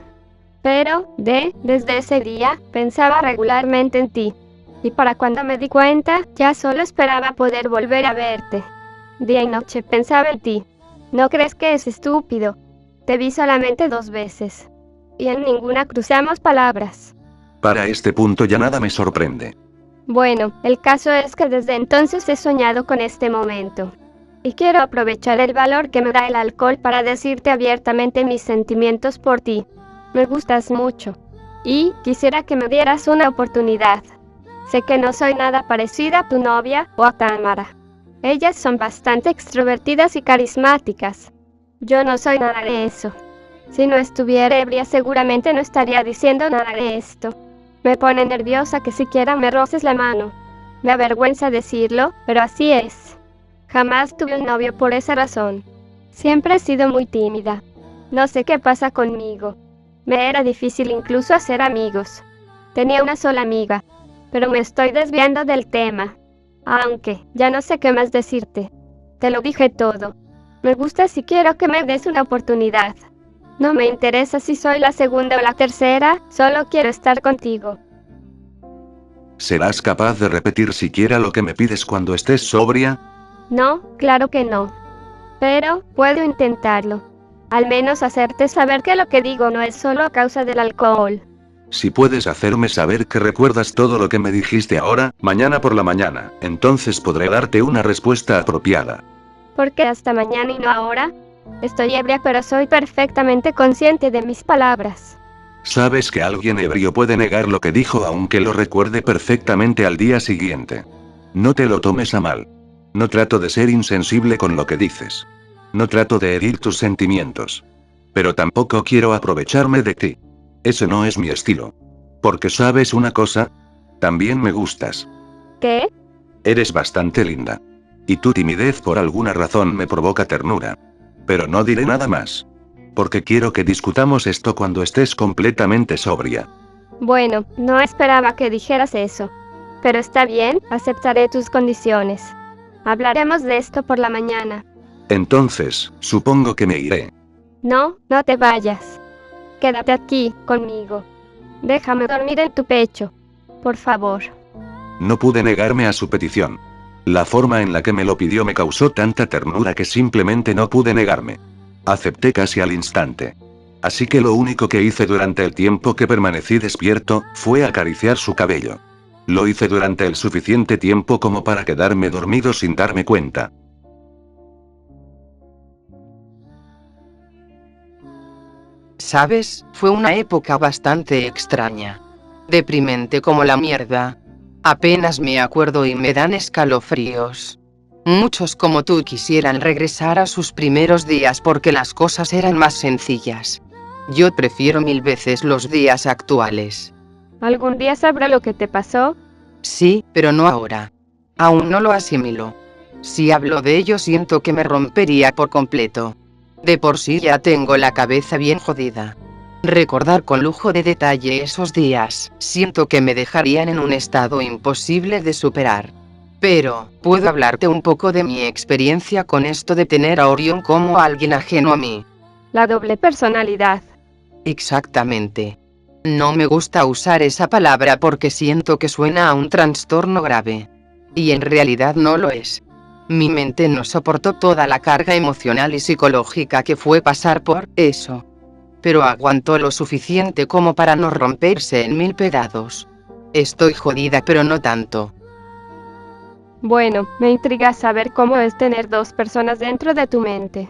Pero, desde ese día, pensaba regularmente en ti. Y para cuando me di cuenta, ya solo esperaba poder volver a verte. Día y noche pensaba en ti. ¿No crees que es estúpido? Te vi solamente 2 veces. Y en ninguna cruzamos palabras. Para este punto ya nada me sorprende. Bueno, el caso es que desde entonces he soñado con este momento. Y quiero aprovechar el valor que me da el alcohol para decirte abiertamente mis sentimientos por ti. Me gustas mucho. Y quisiera que me dieras una oportunidad. Sé que no soy nada parecida a tu novia o a Tamara. Ellas son bastante extrovertidas y carismáticas. Yo no soy nada de eso. Si no estuviera ebria seguramente no estaría diciendo nada de esto. Me pone nerviosa que siquiera me roces la mano. Me avergüenza decirlo, pero así es. Jamás tuve un novio por esa razón. Siempre he sido muy tímida. No sé qué pasa conmigo. Me era difícil incluso hacer amigos. Tenía una sola amiga, pero me estoy desviando del tema. Aunque, ya no sé qué más decirte. Te lo dije todo. Me gusta si quiero que me des una oportunidad. No me interesa si soy la segunda o la tercera, solo quiero estar contigo. ¿Serás capaz de repetir siquiera lo que me pides cuando estés sobria? No, claro que no. Pero, puedo intentarlo. Al menos hacerte saber que lo que digo no es solo a causa del alcohol. Si puedes hacerme saber que recuerdas todo lo que me dijiste ahora, mañana por la mañana, entonces podré darte una respuesta apropiada. ¿Por qué hasta mañana y no ahora? Estoy ebria pero soy perfectamente consciente de mis palabras. Sabes que alguien ebrio puede negar lo que dijo aunque lo recuerde perfectamente al día siguiente. No te lo tomes a mal. No trato de ser insensible con lo que dices. No trato de herir tus sentimientos. Pero tampoco quiero aprovecharme de ti. Ese no es mi estilo. Porque sabes una cosa, también me gustas. ¿Qué? Eres bastante linda. Y tu timidez por alguna razón me provoca ternura. Pero no diré nada más. Porque quiero que discutamos esto cuando estés completamente sobria. Bueno, no esperaba que dijeras eso. Pero está bien, aceptaré tus condiciones. Hablaremos de esto por la mañana. Entonces, supongo que me iré. No, no te vayas. Quédate aquí, conmigo. Déjame dormir en tu pecho. Por favor. No pude negarme a su petición. La forma en la que me lo pidió me causó tanta ternura que simplemente no pude negarme. Acepté casi al instante. Así que lo único que hice durante el tiempo que permanecí despierto, fue acariciar su cabello. Lo hice durante el suficiente tiempo como para quedarme dormido sin darme cuenta. ¿Sabes? Fue una época bastante extraña. Deprimente como la mierda. Apenas me acuerdo y me dan escalofríos. Muchos como tú quisieran regresar a sus primeros días porque las cosas eran más sencillas. Yo prefiero 1000 veces los días actuales. ¿Algún día sabrá lo que te pasó? Sí, pero no ahora. Aún no lo asimilo. Si hablo de ello siento que me rompería por completo. De por sí ya tengo la cabeza bien jodida. Recordar con lujo de detalle esos días, siento que me dejarían en un estado imposible de superar. Pero, puedo hablarte un poco de mi experiencia con esto de tener a Orión como alguien ajeno a mí. La doble personalidad. Exactamente. No me gusta usar esa palabra porque siento que suena a un trastorno grave. Y en realidad no lo es. Mi mente no soportó toda la carga emocional y psicológica que fue pasar por eso. pero aguantó lo suficiente como para no romperse en 1000 pedazos. Estoy jodida, pero no tanto. Bueno, me intriga saber cómo es tener dos personas dentro de tu mente.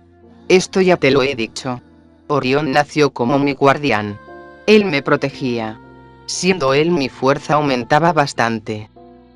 Esto ya te lo he dicho. Orión nació como mi guardián. Él me protegía. Siendo él, mi fuerza aumentaba bastante.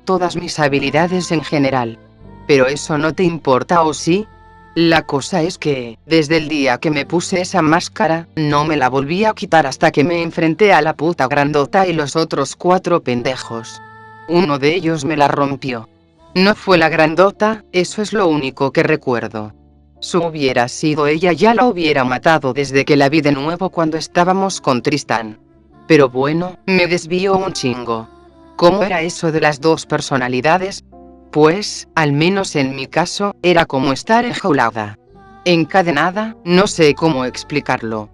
Todas mis habilidades en general. Pero eso no te importa, ¿o sí? La cosa es que, desde el día que me puse esa máscara, no me la volví a quitar hasta que me enfrenté a la puta grandota y los otros 4 pendejos. Uno de ellos me la rompió. No fue la grandota, eso es lo único que recuerdo. Si hubiera sido ella, ya la hubiera matado desde que la vi de nuevo cuando estábamos con Tristán. Pero bueno, me desvío un chingo. ¿Cómo era eso de las 2 personalidades? Pues, al menos en mi caso, era como estar enjaulada. Encadenada, no sé cómo explicarlo.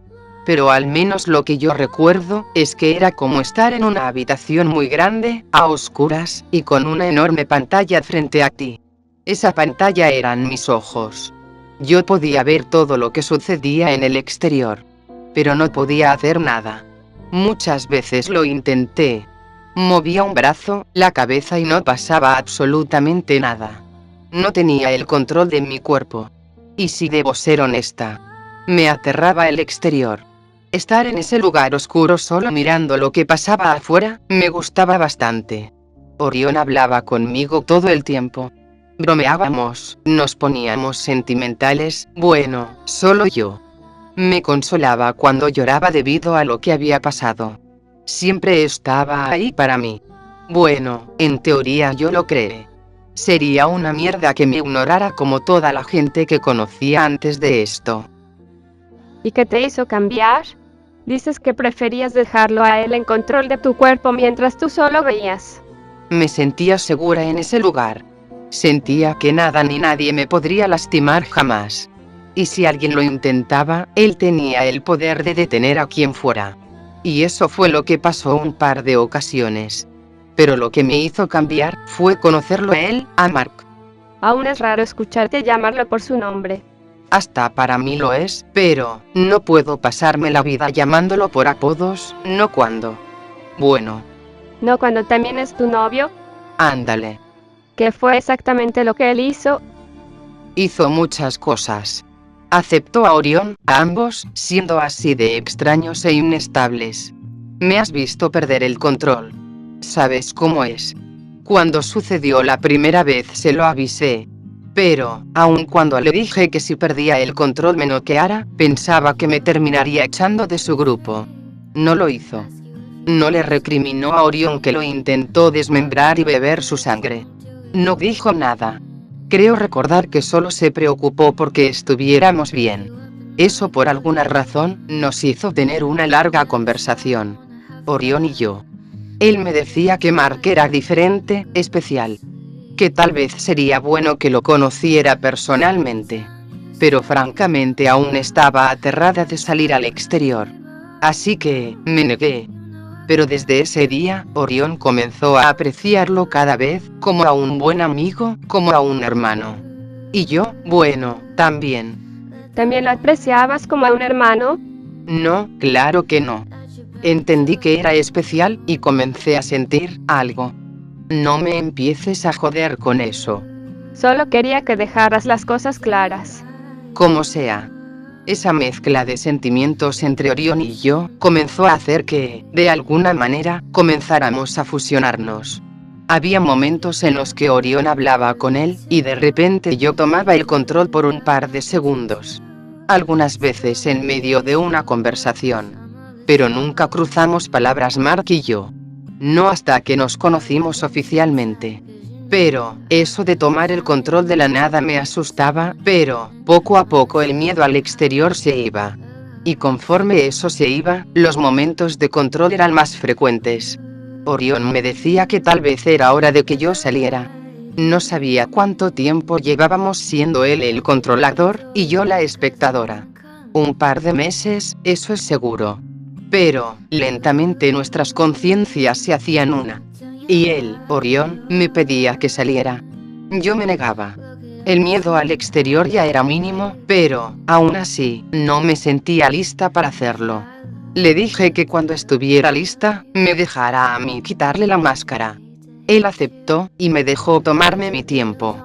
Pero al menos lo que yo recuerdo es que era como estar en una habitación muy grande, a oscuras, y con una enorme pantalla frente a ti. Esa pantalla eran mis ojos. Yo podía ver todo lo que sucedía en el exterior. Pero no podía hacer nada. Muchas veces lo intenté. Movía un brazo, la cabeza y no pasaba absolutamente nada. No tenía el control de mi cuerpo. Y si debo ser honesta, me aterraba el exterior. Estar en ese lugar oscuro solo mirando lo que pasaba afuera, me gustaba bastante. Orión hablaba conmigo todo el tiempo. Bromeábamos, nos poníamos sentimentales, bueno, solo yo. Me consolaba cuando lloraba debido a lo que había pasado. Siempre estaba ahí para mí. Bueno, en teoría yo lo creé. Sería una mierda que me ignorara como toda la gente que conocía antes de esto. ¿Y qué te hizo cambiar? Dices que preferías dejarlo a él en control de tu cuerpo mientras tú solo veías. Me sentía segura en ese lugar. Sentía que nada ni nadie me podría lastimar jamás. Y si alguien lo intentaba, él tenía el poder de detener a quien fuera. Y eso fue lo que pasó un par de ocasiones. Pero lo que me hizo cambiar fue conocerlo a él, a Mark. Aún es raro escucharte llamarlo por su nombre. Hasta para mí lo es, pero no puedo pasarme la vida llamándolo por apodos, no cuando. Bueno, ¿No cuando también es tu novio? ándale. ¿Qué fue exactamente lo que él hizo? Hizo muchas cosas. Aceptó a Orión, a ambos, siendo así de extraños e inestables. Me has visto perder el control. ¿Sabes cómo es? Cuando sucedió la primera vez se lo avisé. Pero, aun cuando le dije que si perdía el control me noqueara, pensaba que me terminaría echando de su grupo. No lo hizo. No le recriminó a Orión que lo intentó desmembrar y beber su sangre. No dijo nada. Creo recordar que solo se preocupó porque estuviéramos bien. Eso por alguna razón nos hizo tener una larga conversación. Orión y yo. Él me decía que Mark era diferente, especial. Que tal vez sería bueno que lo conociera personalmente. Pero francamente aún estaba aterrada de salir al exterior. Así que, me negué. Pero desde ese día, Orión comenzó a apreciarlo cada vez, como a un buen amigo, como a un hermano. Y yo, bueno, también. ¿También lo apreciabas como a un hermano? No, claro que no. Entendí que era especial, y comencé a sentir algo. No me empieces a joder con eso. Solo quería que dejaras las cosas claras. Como sea. Esa mezcla de sentimientos entre Orión y yo comenzó a hacer que, de alguna manera, comenzáramos a fusionarnos. Había momentos en los que Orión hablaba con él, y de repente yo tomaba el control por un par de segundos. Algunas veces en medio de una conversación. Pero nunca cruzamos palabras Mark y yo. No hasta que nos conocimos oficialmente. Pero, eso de tomar el control de la nada me asustaba, pero, poco a poco el miedo al exterior se iba. Y conforme eso se iba, los momentos de control eran más frecuentes. Orión me decía que tal vez era hora de que yo saliera. No sabía cuánto tiempo llevábamos siendo él el controlador, y yo la espectadora. Un par de meses, eso es seguro. Pero, lentamente nuestras conciencias se hacían una. Y él, Orión, me pedía que saliera. Yo me negaba. El miedo al exterior ya era mínimo, pero, aún así, no me sentía lista para hacerlo. Le dije que cuando estuviera lista, me dejara a mí quitarle la máscara. Él aceptó, y me dejó tomarme mi tiempo.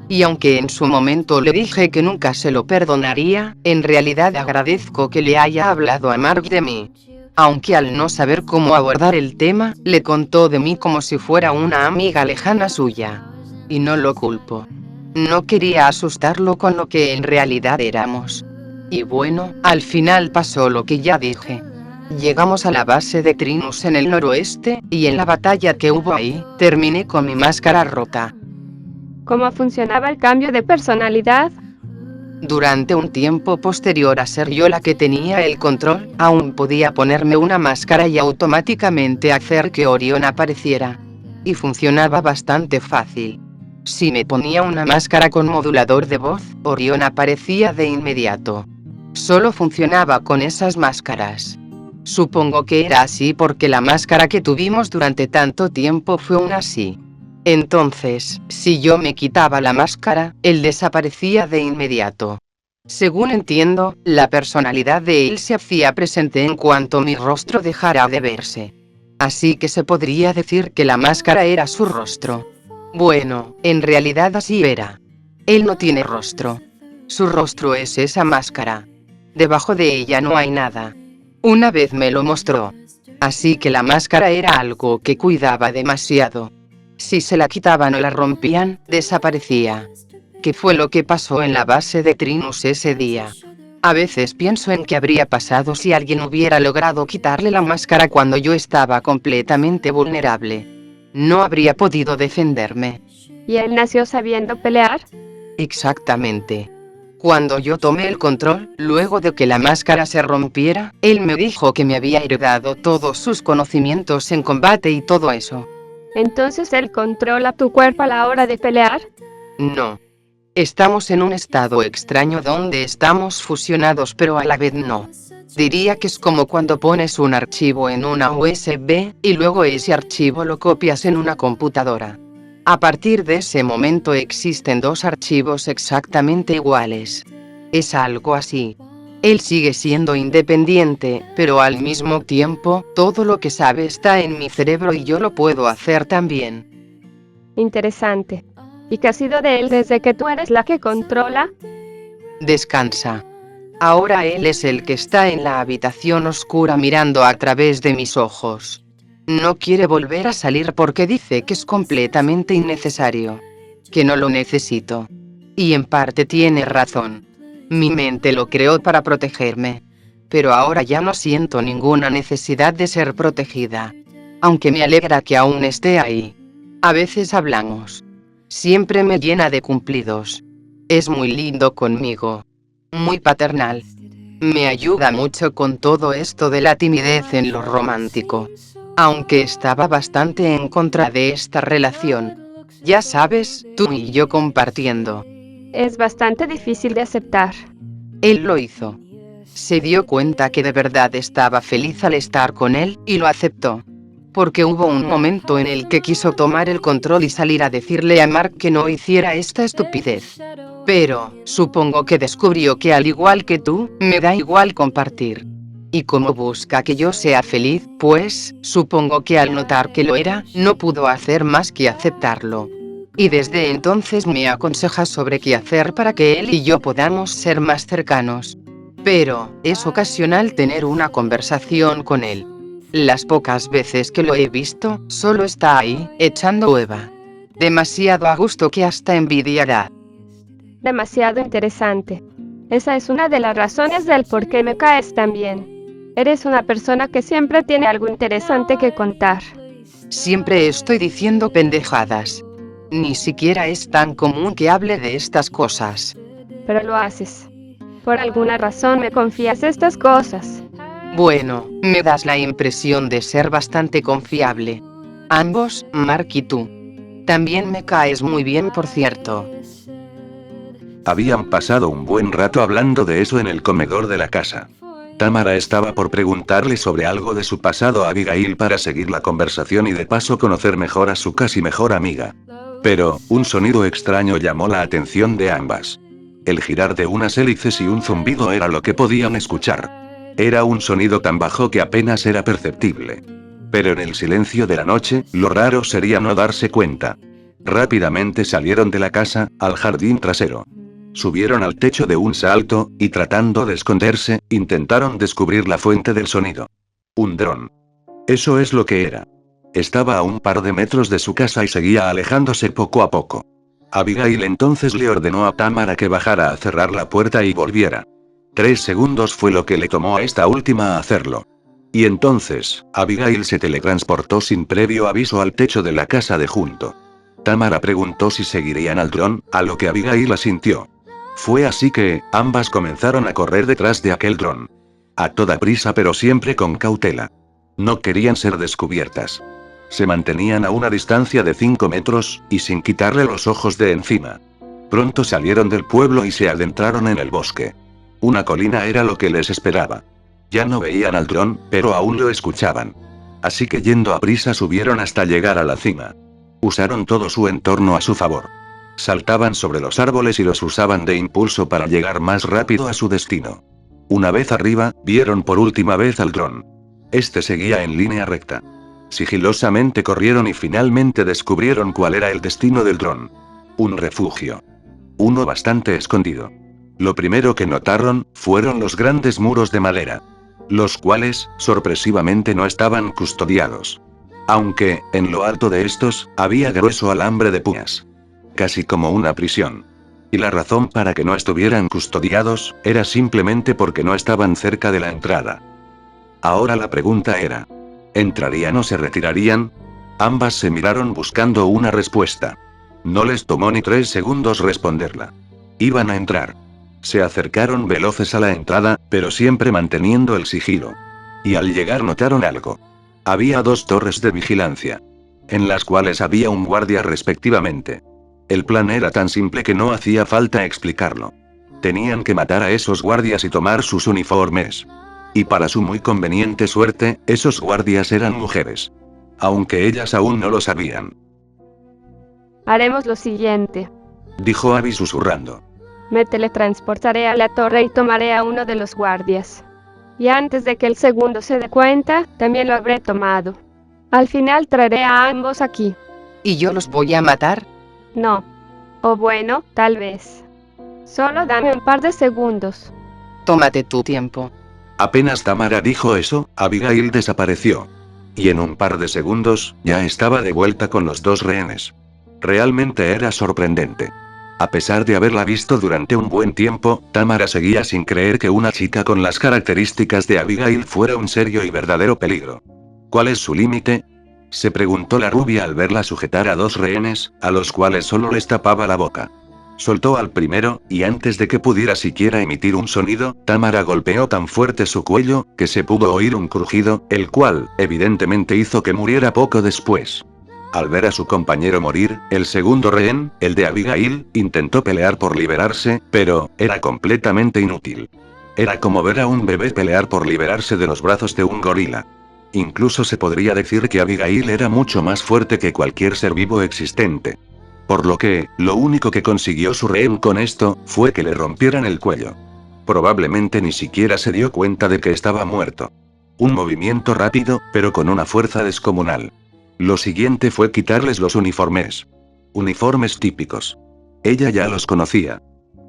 Y aunque en su momento le dije que nunca se lo perdonaría, en realidad agradezco que le haya hablado a Mark de mí. Aunque al no saber cómo abordar el tema, le contó de mí como si fuera una amiga lejana suya. Y no lo culpo. No quería asustarlo con lo que en realidad éramos. Y bueno, al final pasó lo que ya dije. Llegamos a la base de Trinus en el noroeste, y en la batalla que hubo ahí, terminé con mi máscara rota. ¿Cómo funcionaba el cambio de personalidad? Durante un tiempo posterior a ser yo la que tenía el control, aún podía ponerme una máscara y automáticamente hacer que Orión apareciera. Y funcionaba bastante fácil. Si me ponía una máscara con modulador de voz, Orión aparecía de inmediato. Solo funcionaba con esas máscaras. Supongo que era así porque la máscara que tuvimos durante tanto tiempo fue una así. Entonces, si yo me quitaba la máscara, él desaparecía de inmediato. Según entiendo, la personalidad de él se hacía presente en cuanto mi rostro dejara de verse. Así que se podría decir que la máscara era su rostro. Bueno, en realidad así era. Él no tiene rostro. Su rostro es esa máscara. Debajo de ella no hay nada. Una vez me lo mostró. Así que la máscara era algo que cuidaba demasiado. Si se la quitaban o la rompían, desaparecía. ¿Qué fue lo que pasó en la base de Trinus ese día? A veces pienso en qué habría pasado si alguien hubiera logrado quitarle la máscara cuando yo estaba completamente vulnerable. No habría podido defenderme. ¿Y él nació sabiendo pelear? Exactamente. Cuando yo tomé el control, luego de que la máscara se rompiera, él me dijo que me había heredado todos sus conocimientos en combate y todo eso. ¿Entonces él controla tu cuerpo a la hora de pelear? No. Estamos en un estado extraño donde estamos fusionados pero a la vez no. Diría que es como cuando pones un archivo en una USB, y luego ese archivo lo copias en una computadora. A partir de ese momento existen dos archivos exactamente iguales. Es algo así. Él sigue siendo independiente, pero al mismo tiempo, todo lo que sabe está en mi cerebro y yo lo puedo hacer también. Interesante. ¿Y qué ha sido de él desde que tú eres la que controla? Descansa. Ahora él es el que está en la habitación oscura mirando a través de mis ojos. No quiere volver a salir porque dice que es completamente innecesario. Que no lo necesito. Y en parte tiene razón. Mi mente lo creó para protegerme. Pero ahora ya no siento ninguna necesidad de ser protegida. Aunque me alegra que aún esté ahí. A veces hablamos. Siempre me llena de cumplidos. Es muy lindo conmigo. Muy paternal. Me ayuda mucho con todo esto de la timidez en lo romántico. Aunque estaba bastante en contra de esta relación. Ya sabes, tú y yo compartiendo. Es bastante difícil de aceptar. Él lo hizo. Se dio cuenta que de verdad estaba feliz al estar con él, y lo aceptó. Porque hubo un momento en el que quiso tomar el control y salir a decirle a Mark que no hiciera esta estupidez. Pero, supongo que descubrió que al igual que tú, me da igual compartir. Y como busca que yo sea feliz, pues, supongo que al notar que lo era, no pudo hacer más que aceptarlo. Y desde entonces me aconseja sobre qué hacer para que él y yo podamos ser más cercanos. Pero, es ocasional tener una conversación con él. Las pocas veces que lo he visto, solo está ahí, echando hueva. Demasiado a gusto que hasta envidia da. Demasiado interesante. Esa es una de las razones del por qué me caes tan bien. Eres una persona que siempre tiene algo interesante que contar. Siempre estoy diciendo pendejadas. Ni siquiera es tan común que hable de estas cosas. Pero lo haces. Por alguna razón me confías estas cosas. Bueno, me das la impresión de ser bastante confiable. Ambos, Mark y tú. También me caes muy bien, por cierto. Habían pasado un buen rato hablando de eso en el comedor de la casa. Tamara estaba por preguntarle sobre algo de su pasado a Abigail para seguir la conversación y de paso conocer mejor a su casi mejor amiga. Pero, un sonido extraño llamó la atención de ambas. El girar de unas hélices y un zumbido era lo que podían escuchar. Era un sonido tan bajo que apenas era perceptible. Pero en el silencio de la noche, lo raro sería no darse cuenta. Rápidamente salieron de la casa, al jardín trasero. Subieron al techo de un salto, y tratando de esconderse, intentaron descubrir la fuente del sonido. Un dron. Eso es lo que era. Estaba a un par de metros de su casa y seguía alejándose poco a poco. Abigail entonces le ordenó a Tamara que bajara a cerrar la puerta y volviera. 3 segundos fue lo que le tomó a esta última hacerlo. Y entonces, Abigail se teletransportó sin previo aviso al techo de la casa de junto. Tamara preguntó si seguirían al dron, a lo que Abigail asintió. Fue así que, ambas comenzaron a correr detrás de aquel dron. A toda prisa pero siempre con cautela. No querían ser descubiertas. Se mantenían a una distancia de 5 metros, y sin quitarle los ojos de encima. Pronto salieron del pueblo y se adentraron en el bosque. Una colina era lo que les esperaba. Ya no veían al dron, pero aún lo escuchaban. Así que yendo a prisa subieron hasta llegar a la cima. Usaron todo su entorno a su favor. Saltaban sobre los árboles y los usaban de impulso para llegar más rápido a su destino. Una vez arriba, vieron por última vez al dron. Este seguía en línea recta. Sigilosamente corrieron y finalmente descubrieron cuál era el destino del dron. Un refugio. Uno bastante escondido. Lo primero que notaron, fueron los grandes muros de madera. Los cuales, sorpresivamente no estaban custodiados. Aunque, en lo alto de estos, había grueso alambre de púas. Casi como una prisión. Y la razón para que no estuvieran custodiados, era simplemente porque no estaban cerca de la entrada. Ahora la pregunta era: ¿entrarían o se retirarían? Ambas se miraron buscando una respuesta. No les tomó ni 3 segundos responderla. Iban a entrar. Se acercaron veloces a la entrada, pero siempre manteniendo el sigilo. Y al llegar notaron algo. Había 2 torres de vigilancia. En las cuales había un guardia respectivamente. El plan era tan simple que no hacía falta explicarlo. Tenían que matar a esos guardias y tomar sus uniformes. Y para su muy conveniente suerte, esos guardias eran mujeres. Aunque ellas aún no lo sabían. Haremos lo siguiente. Dijo Abby susurrando. Me teletransportaré a la torre y tomaré a uno de los guardias. Y antes de que el segundo se dé cuenta, también lo habré tomado. Al final traeré a ambos aquí. ¿Y yo los voy a matar? No. O bueno, tal vez. Solo dame un par de segundos. Tómate tu tiempo. Apenas Tamara dijo eso, Abigail desapareció. Y en un par de segundos, ya estaba de vuelta con los 2 rehenes. Realmente era sorprendente. A pesar de haberla visto durante un buen tiempo, Tamara seguía sin creer que una chica con las características de Abigail fuera un serio y verdadero peligro. ¿Cuál es su límite?, se preguntó la rubia al verla sujetar a 2 rehenes, a los cuales solo les tapaba la boca. Soltó al primero, y antes de que pudiera siquiera emitir un sonido, Tamara golpeó tan fuerte su cuello, que se pudo oír un crujido, el cual, evidentemente hizo que muriera poco después. Al ver a su compañero morir, el segundo rehén, el de Abigail, intentó pelear por liberarse, pero, era completamente inútil. Era como ver a un bebé pelear por liberarse de los brazos de un gorila. Incluso se podría decir que Abigail era mucho más fuerte que cualquier ser vivo existente. Por lo que, lo único que consiguió su rehén con esto, fue que le rompieran el cuello. Probablemente ni siquiera se dio cuenta de que estaba muerto. Un movimiento rápido, pero con una fuerza descomunal. Lo siguiente fue quitarles los uniformes. Uniformes típicos. Ella ya los conocía.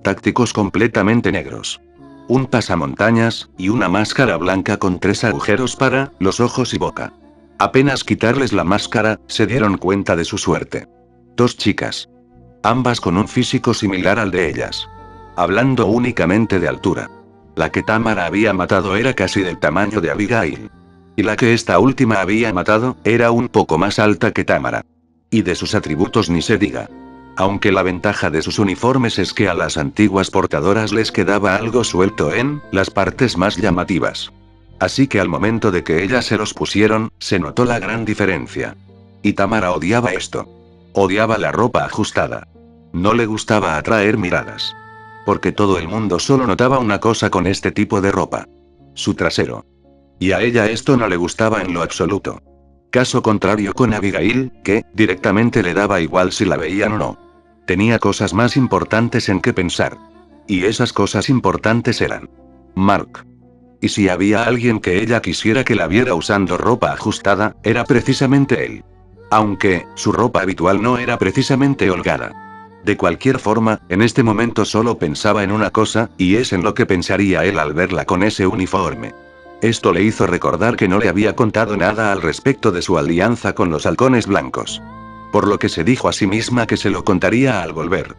Tácticos completamente negros. Un pasamontañas, y una máscara blanca con 3 agujeros para los ojos y boca. Apenas quitarles la máscara, se dieron cuenta de su suerte. 2 chicas. Ambas con un físico similar al de ellas. Hablando únicamente de altura. La que Tamara había matado era casi del tamaño de Abigail. Y la que esta última había matado, era un poco más alta que Tamara. Y de sus atributos ni se diga. Aunque la ventaja de sus uniformes es que a las antiguas portadoras les quedaba algo suelto en las partes más llamativas. Así que al momento de que ellas se los pusieron, se notó la gran diferencia. Y Tamara odiaba esto. Odiaba la ropa ajustada. No le gustaba atraer miradas. Porque todo el mundo solo notaba una cosa con este tipo de ropa. Su trasero. Y a ella esto no le gustaba en lo absoluto. Caso contrario con Abigail, que, directamente le daba igual si la veían o no. Tenía cosas más importantes en que pensar. Y esas cosas importantes eran Mark. Y si había alguien que ella quisiera que la viera usando ropa ajustada, era precisamente él. Aunque, su ropa habitual no era precisamente holgada. De cualquier forma, en este momento solo pensaba en una cosa, y es en lo que pensaría él al verla con ese uniforme. Esto le hizo recordar que no le había contado nada al respecto de su alianza con los halcones blancos. Por lo que se dijo a sí misma que se lo contaría al volver.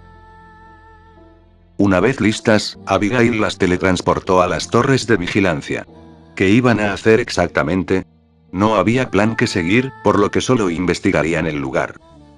Una vez listas, Abigail las teletransportó a las torres de vigilancia. ¿Qué iban a hacer exactamente? No había plan que seguir, por lo que solo investigarían el lugar.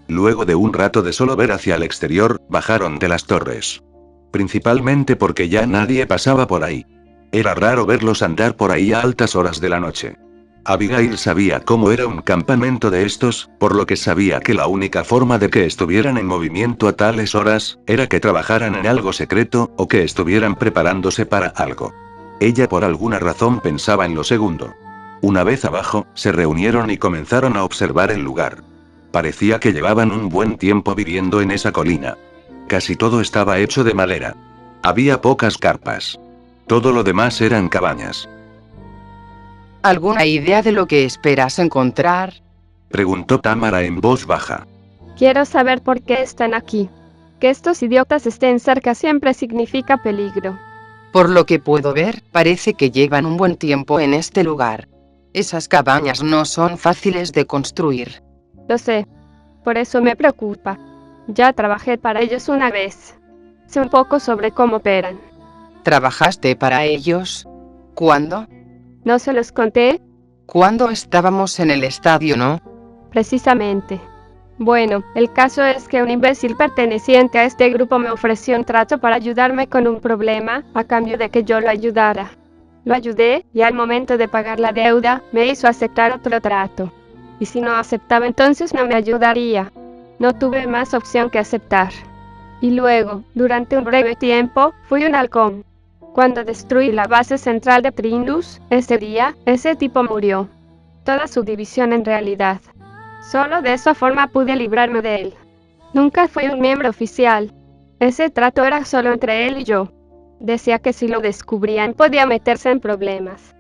Luego de un rato de solo ver hacia el exterior, bajaron de las torres. Principalmente porque ya nadie pasaba por ahí. Era raro verlos andar por ahí a altas horas de la noche. Abigail sabía cómo era un campamento de estos, por lo que sabía que la única forma de que estuvieran en movimiento a tales horas, era que trabajaran en algo secreto, o que estuvieran preparándose para algo. Ella por alguna razón pensaba en lo segundo. Una vez abajo, se reunieron y comenzaron a observar el lugar. Parecía que llevaban un buen tiempo viviendo en esa colina. Casi todo estaba hecho de madera. Había pocas carpas. Todo lo demás eran cabañas. ¿Alguna idea de lo que esperas encontrar? Preguntó Tamara en voz baja. Quiero saber por qué están aquí. Que estos idiotas estén cerca siempre significa peligro. Por lo que puedo ver, parece que llevan un buen tiempo en este lugar. Esas cabañas no son fáciles de construir. Lo sé. Por eso me preocupa. Ya trabajé para ellos una vez. Sé un poco sobre cómo operan. ¿Trabajaste para ellos? ¿Cuándo? ¿No se los conté? Cuando estábamos en el estadio, ¿no? Precisamente. Bueno, el caso es que un imbécil perteneciente a este grupo me ofreció un trato para ayudarme con un problema, a cambio de que yo lo ayudara. Lo ayudé, y al momento de pagar la deuda, me hizo aceptar otro trato. Y si no aceptaba entonces no me ayudaría. No tuve más opción que aceptar. Y luego, durante un breve tiempo, fui un halcón. Cuando destruí la base central de Trindus, ese día, ese tipo murió. Toda su división en realidad. Solo de esa forma pude librarme de él. Nunca fui un miembro oficial. Ese trato era solo entre él y yo. Decía que si lo descubrían podía meterse en problemas.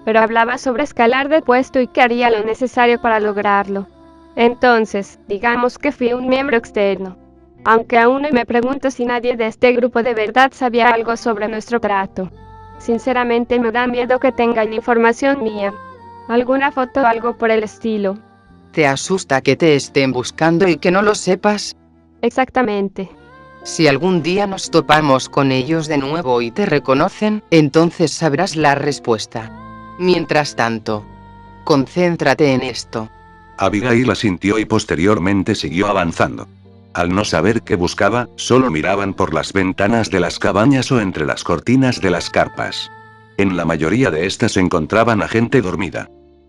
Pero hablaba sobre escalar de puesto y que haría lo necesario para lograrlo. Entonces, digamos que fui un miembro externo. Aunque aún me pregunto si nadie de este grupo de verdad sabía algo sobre nuestro trato. Sinceramente me da miedo que tengan información mía. Alguna foto o algo por el estilo. ¿Te asusta que te estén buscando y que no lo sepas? Exactamente. Si algún día nos topamos con ellos de nuevo y te reconocen, entonces sabrás la respuesta. Mientras tanto, concéntrate en esto. Abigail asintió y posteriormente siguió avanzando. Al no saber qué buscaba, solo miraban por las ventanas de las cabañas o entre las cortinas de las carpas. En la mayoría de estas se encontraban a gente dormida.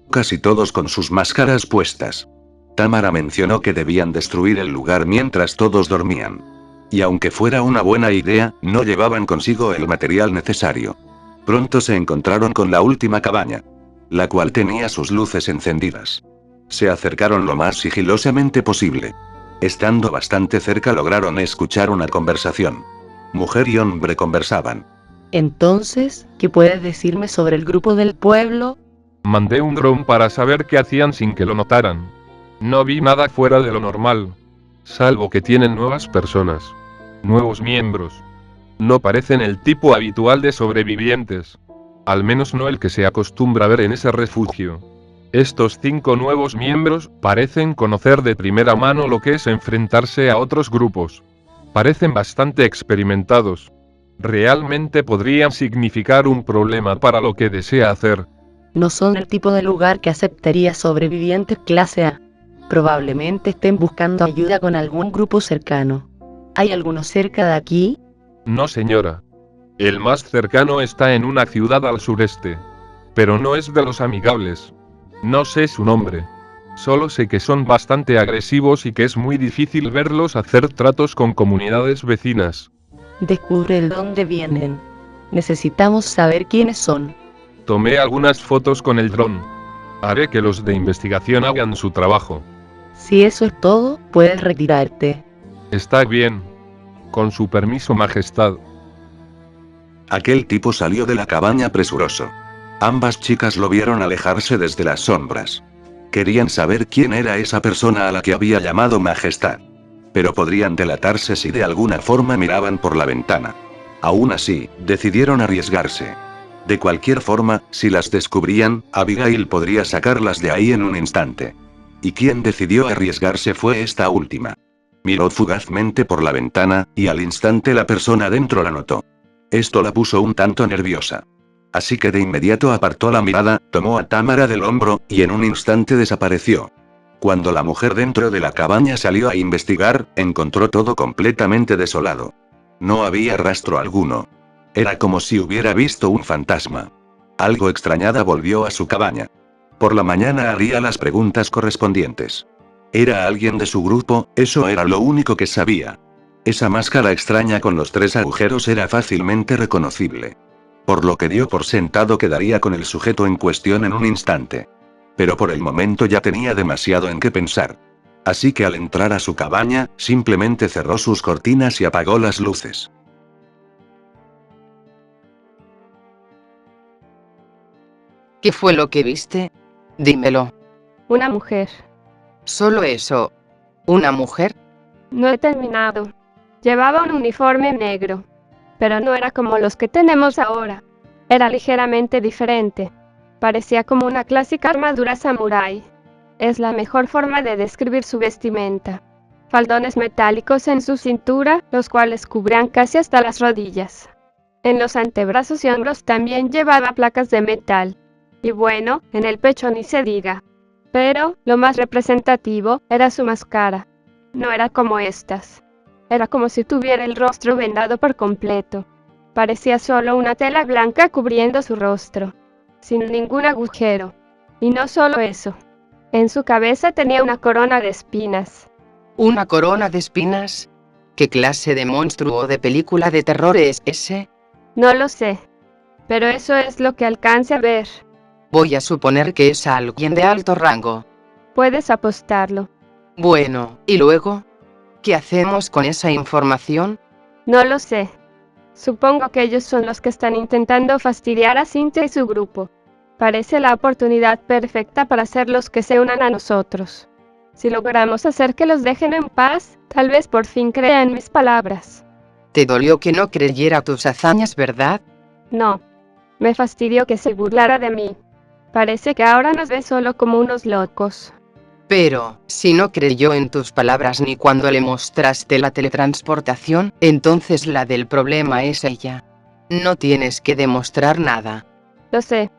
Casi todos con sus máscaras puestas. Tamara mencionó que debían destruir el lugar mientras todos dormían. Y aunque fuera una buena idea, no llevaban consigo el material necesario. Pronto se encontraron con la última cabaña, la cual tenía sus luces encendidas. Se acercaron lo más sigilosamente posible. Estando bastante cerca lograron escuchar una conversación. Mujer y hombre conversaban. Entonces, ¿qué puedes decirme sobre el grupo del pueblo? Mandé un dron para saber qué hacían sin que lo notaran. No vi nada fuera de lo normal. Salvo que tienen nuevas personas. Nuevos miembros. No parecen el tipo habitual de sobrevivientes. Al menos no el que se acostumbra a ver en ese refugio. Estos 5 nuevos miembros parecen conocer de primera mano lo que es enfrentarse a otros grupos. Parecen bastante experimentados. Realmente podrían significar un problema para lo que desea hacer. No son el tipo de lugar que aceptaría sobrevivientes clase A. Probablemente estén buscando ayuda con algún grupo cercano. ¿Hay alguno cerca de aquí? No, señora. El más cercano está en una ciudad al sureste. Pero no es de los amigables. No sé su nombre. Solo sé que son bastante agresivos y que es muy difícil verlos hacer tratos con comunidades vecinas. Descubre el dónde vienen. Necesitamos saber quiénes son. Tomé algunas fotos con el dron. Haré que los de investigación hagan su trabajo. Si eso es todo, puedes retirarte. Está bien. Con su permiso, Majestad. Aquel tipo salió de la cabaña presuroso. Ambas chicas lo vieron alejarse desde las sombras. Querían saber quién era esa persona a la que había llamado Majestad. Pero podrían delatarse si de alguna forma miraban por la ventana. Aún así, decidieron arriesgarse. De cualquier forma, si las descubrían, Abigail podría sacarlas de ahí en un instante. Y quien decidió arriesgarse fue esta última. Miró fugazmente por la ventana, y al instante la persona dentro la notó. Esto la puso un tanto nerviosa. Así que de inmediato apartó la mirada, tomó a Tamara del hombro, y en un instante desapareció. Cuando la mujer dentro de la cabaña salió a investigar, encontró todo completamente desolado. No había rastro alguno. Era como si hubiera visto un fantasma. Algo extrañada volvió a su cabaña. Por la mañana haría las preguntas correspondientes. ¿Era alguien de su grupo? Eso era lo único que sabía. Esa máscara extraña con los 3 agujeros era fácilmente reconocible. Por lo que dio por sentado que daría con el sujeto en cuestión en un instante. Pero por el momento ya tenía demasiado en qué pensar. Así que al entrar a su cabaña, simplemente cerró sus cortinas y apagó las luces. ¿Qué fue lo que viste? Dímelo. Una mujer. Solo eso. ¿Una mujer? No he terminado. Llevaba un uniforme negro. Pero no era como los que tenemos ahora. Era ligeramente diferente. Parecía como una clásica armadura samurái. Es la mejor forma de describir su vestimenta. Faldones metálicos en su cintura, los cuales cubrían casi hasta las rodillas. En los antebrazos y hombros también llevaba placas de metal. Y bueno, en el pecho ni se diga. Pero, lo más representativo, era su máscara. No era como estas. Era como si tuviera el rostro vendado por completo. Parecía solo una tela blanca cubriendo su rostro. Sin ningún agujero. Y no solo eso. En su cabeza tenía una corona de espinas. ¿Una corona de espinas? ¿Qué clase de monstruo de película de terror es ese? No lo sé. Pero eso es lo que alcance a ver. Voy a suponer que es alguien de alto rango. Puedes apostarlo. Bueno, ¿y luego? ¿Qué hacemos con esa información? No lo sé. Supongo que ellos son los que están intentando fastidiar a Cynthia y su grupo. Parece la oportunidad perfecta para hacerlos que se unan a nosotros. Si logramos hacer que los dejen en paz, tal vez por fin crean mis palabras. ¿Te dolió que no creyera tus hazañas, verdad? No. Me fastidió que se burlara de mí. Parece que ahora nos ve solo como unos locos. Pero, si no creyó en tus palabras ni cuando le mostraste la teletransportación, entonces la del problema es ella. No tienes que demostrar nada. Lo sé.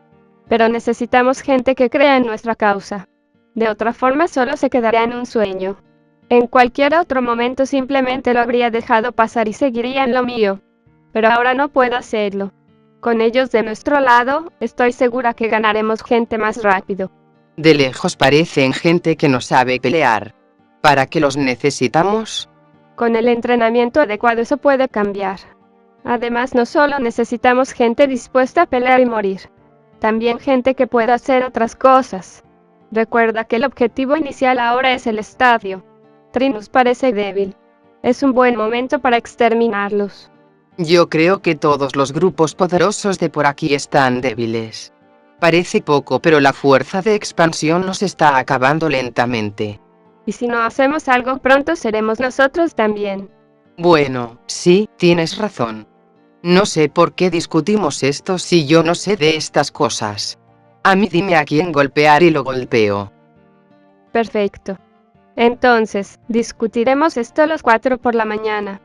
Pero necesitamos gente que crea en nuestra causa. De otra forma solo se quedaría en un sueño. En cualquier otro momento simplemente lo habría dejado pasar y seguiría en lo mío. Pero ahora no puedo hacerlo. Con ellos de nuestro lado, estoy segura que ganaremos gente más rápido. De lejos parecen gente que no sabe pelear. ¿Para qué los necesitamos? Con el entrenamiento adecuado eso puede cambiar. Además, no solo necesitamos gente dispuesta a pelear y morir. También gente que pueda hacer otras cosas. Recuerda que el objetivo inicial ahora es el estadio. Trinus parece débil. Es un buen momento para exterminarlos. Yo creo que todos los grupos poderosos de por aquí están débiles. Parece poco, pero la fuerza de expansión nos está acabando lentamente. Y si no hacemos algo pronto seremos nosotros también. Bueno, sí, tienes razón. No sé por qué discutimos esto si yo no sé de estas cosas. A mí dime a quién golpear y lo golpeo. Perfecto. Entonces, discutiremos esto los 4 por la mañana.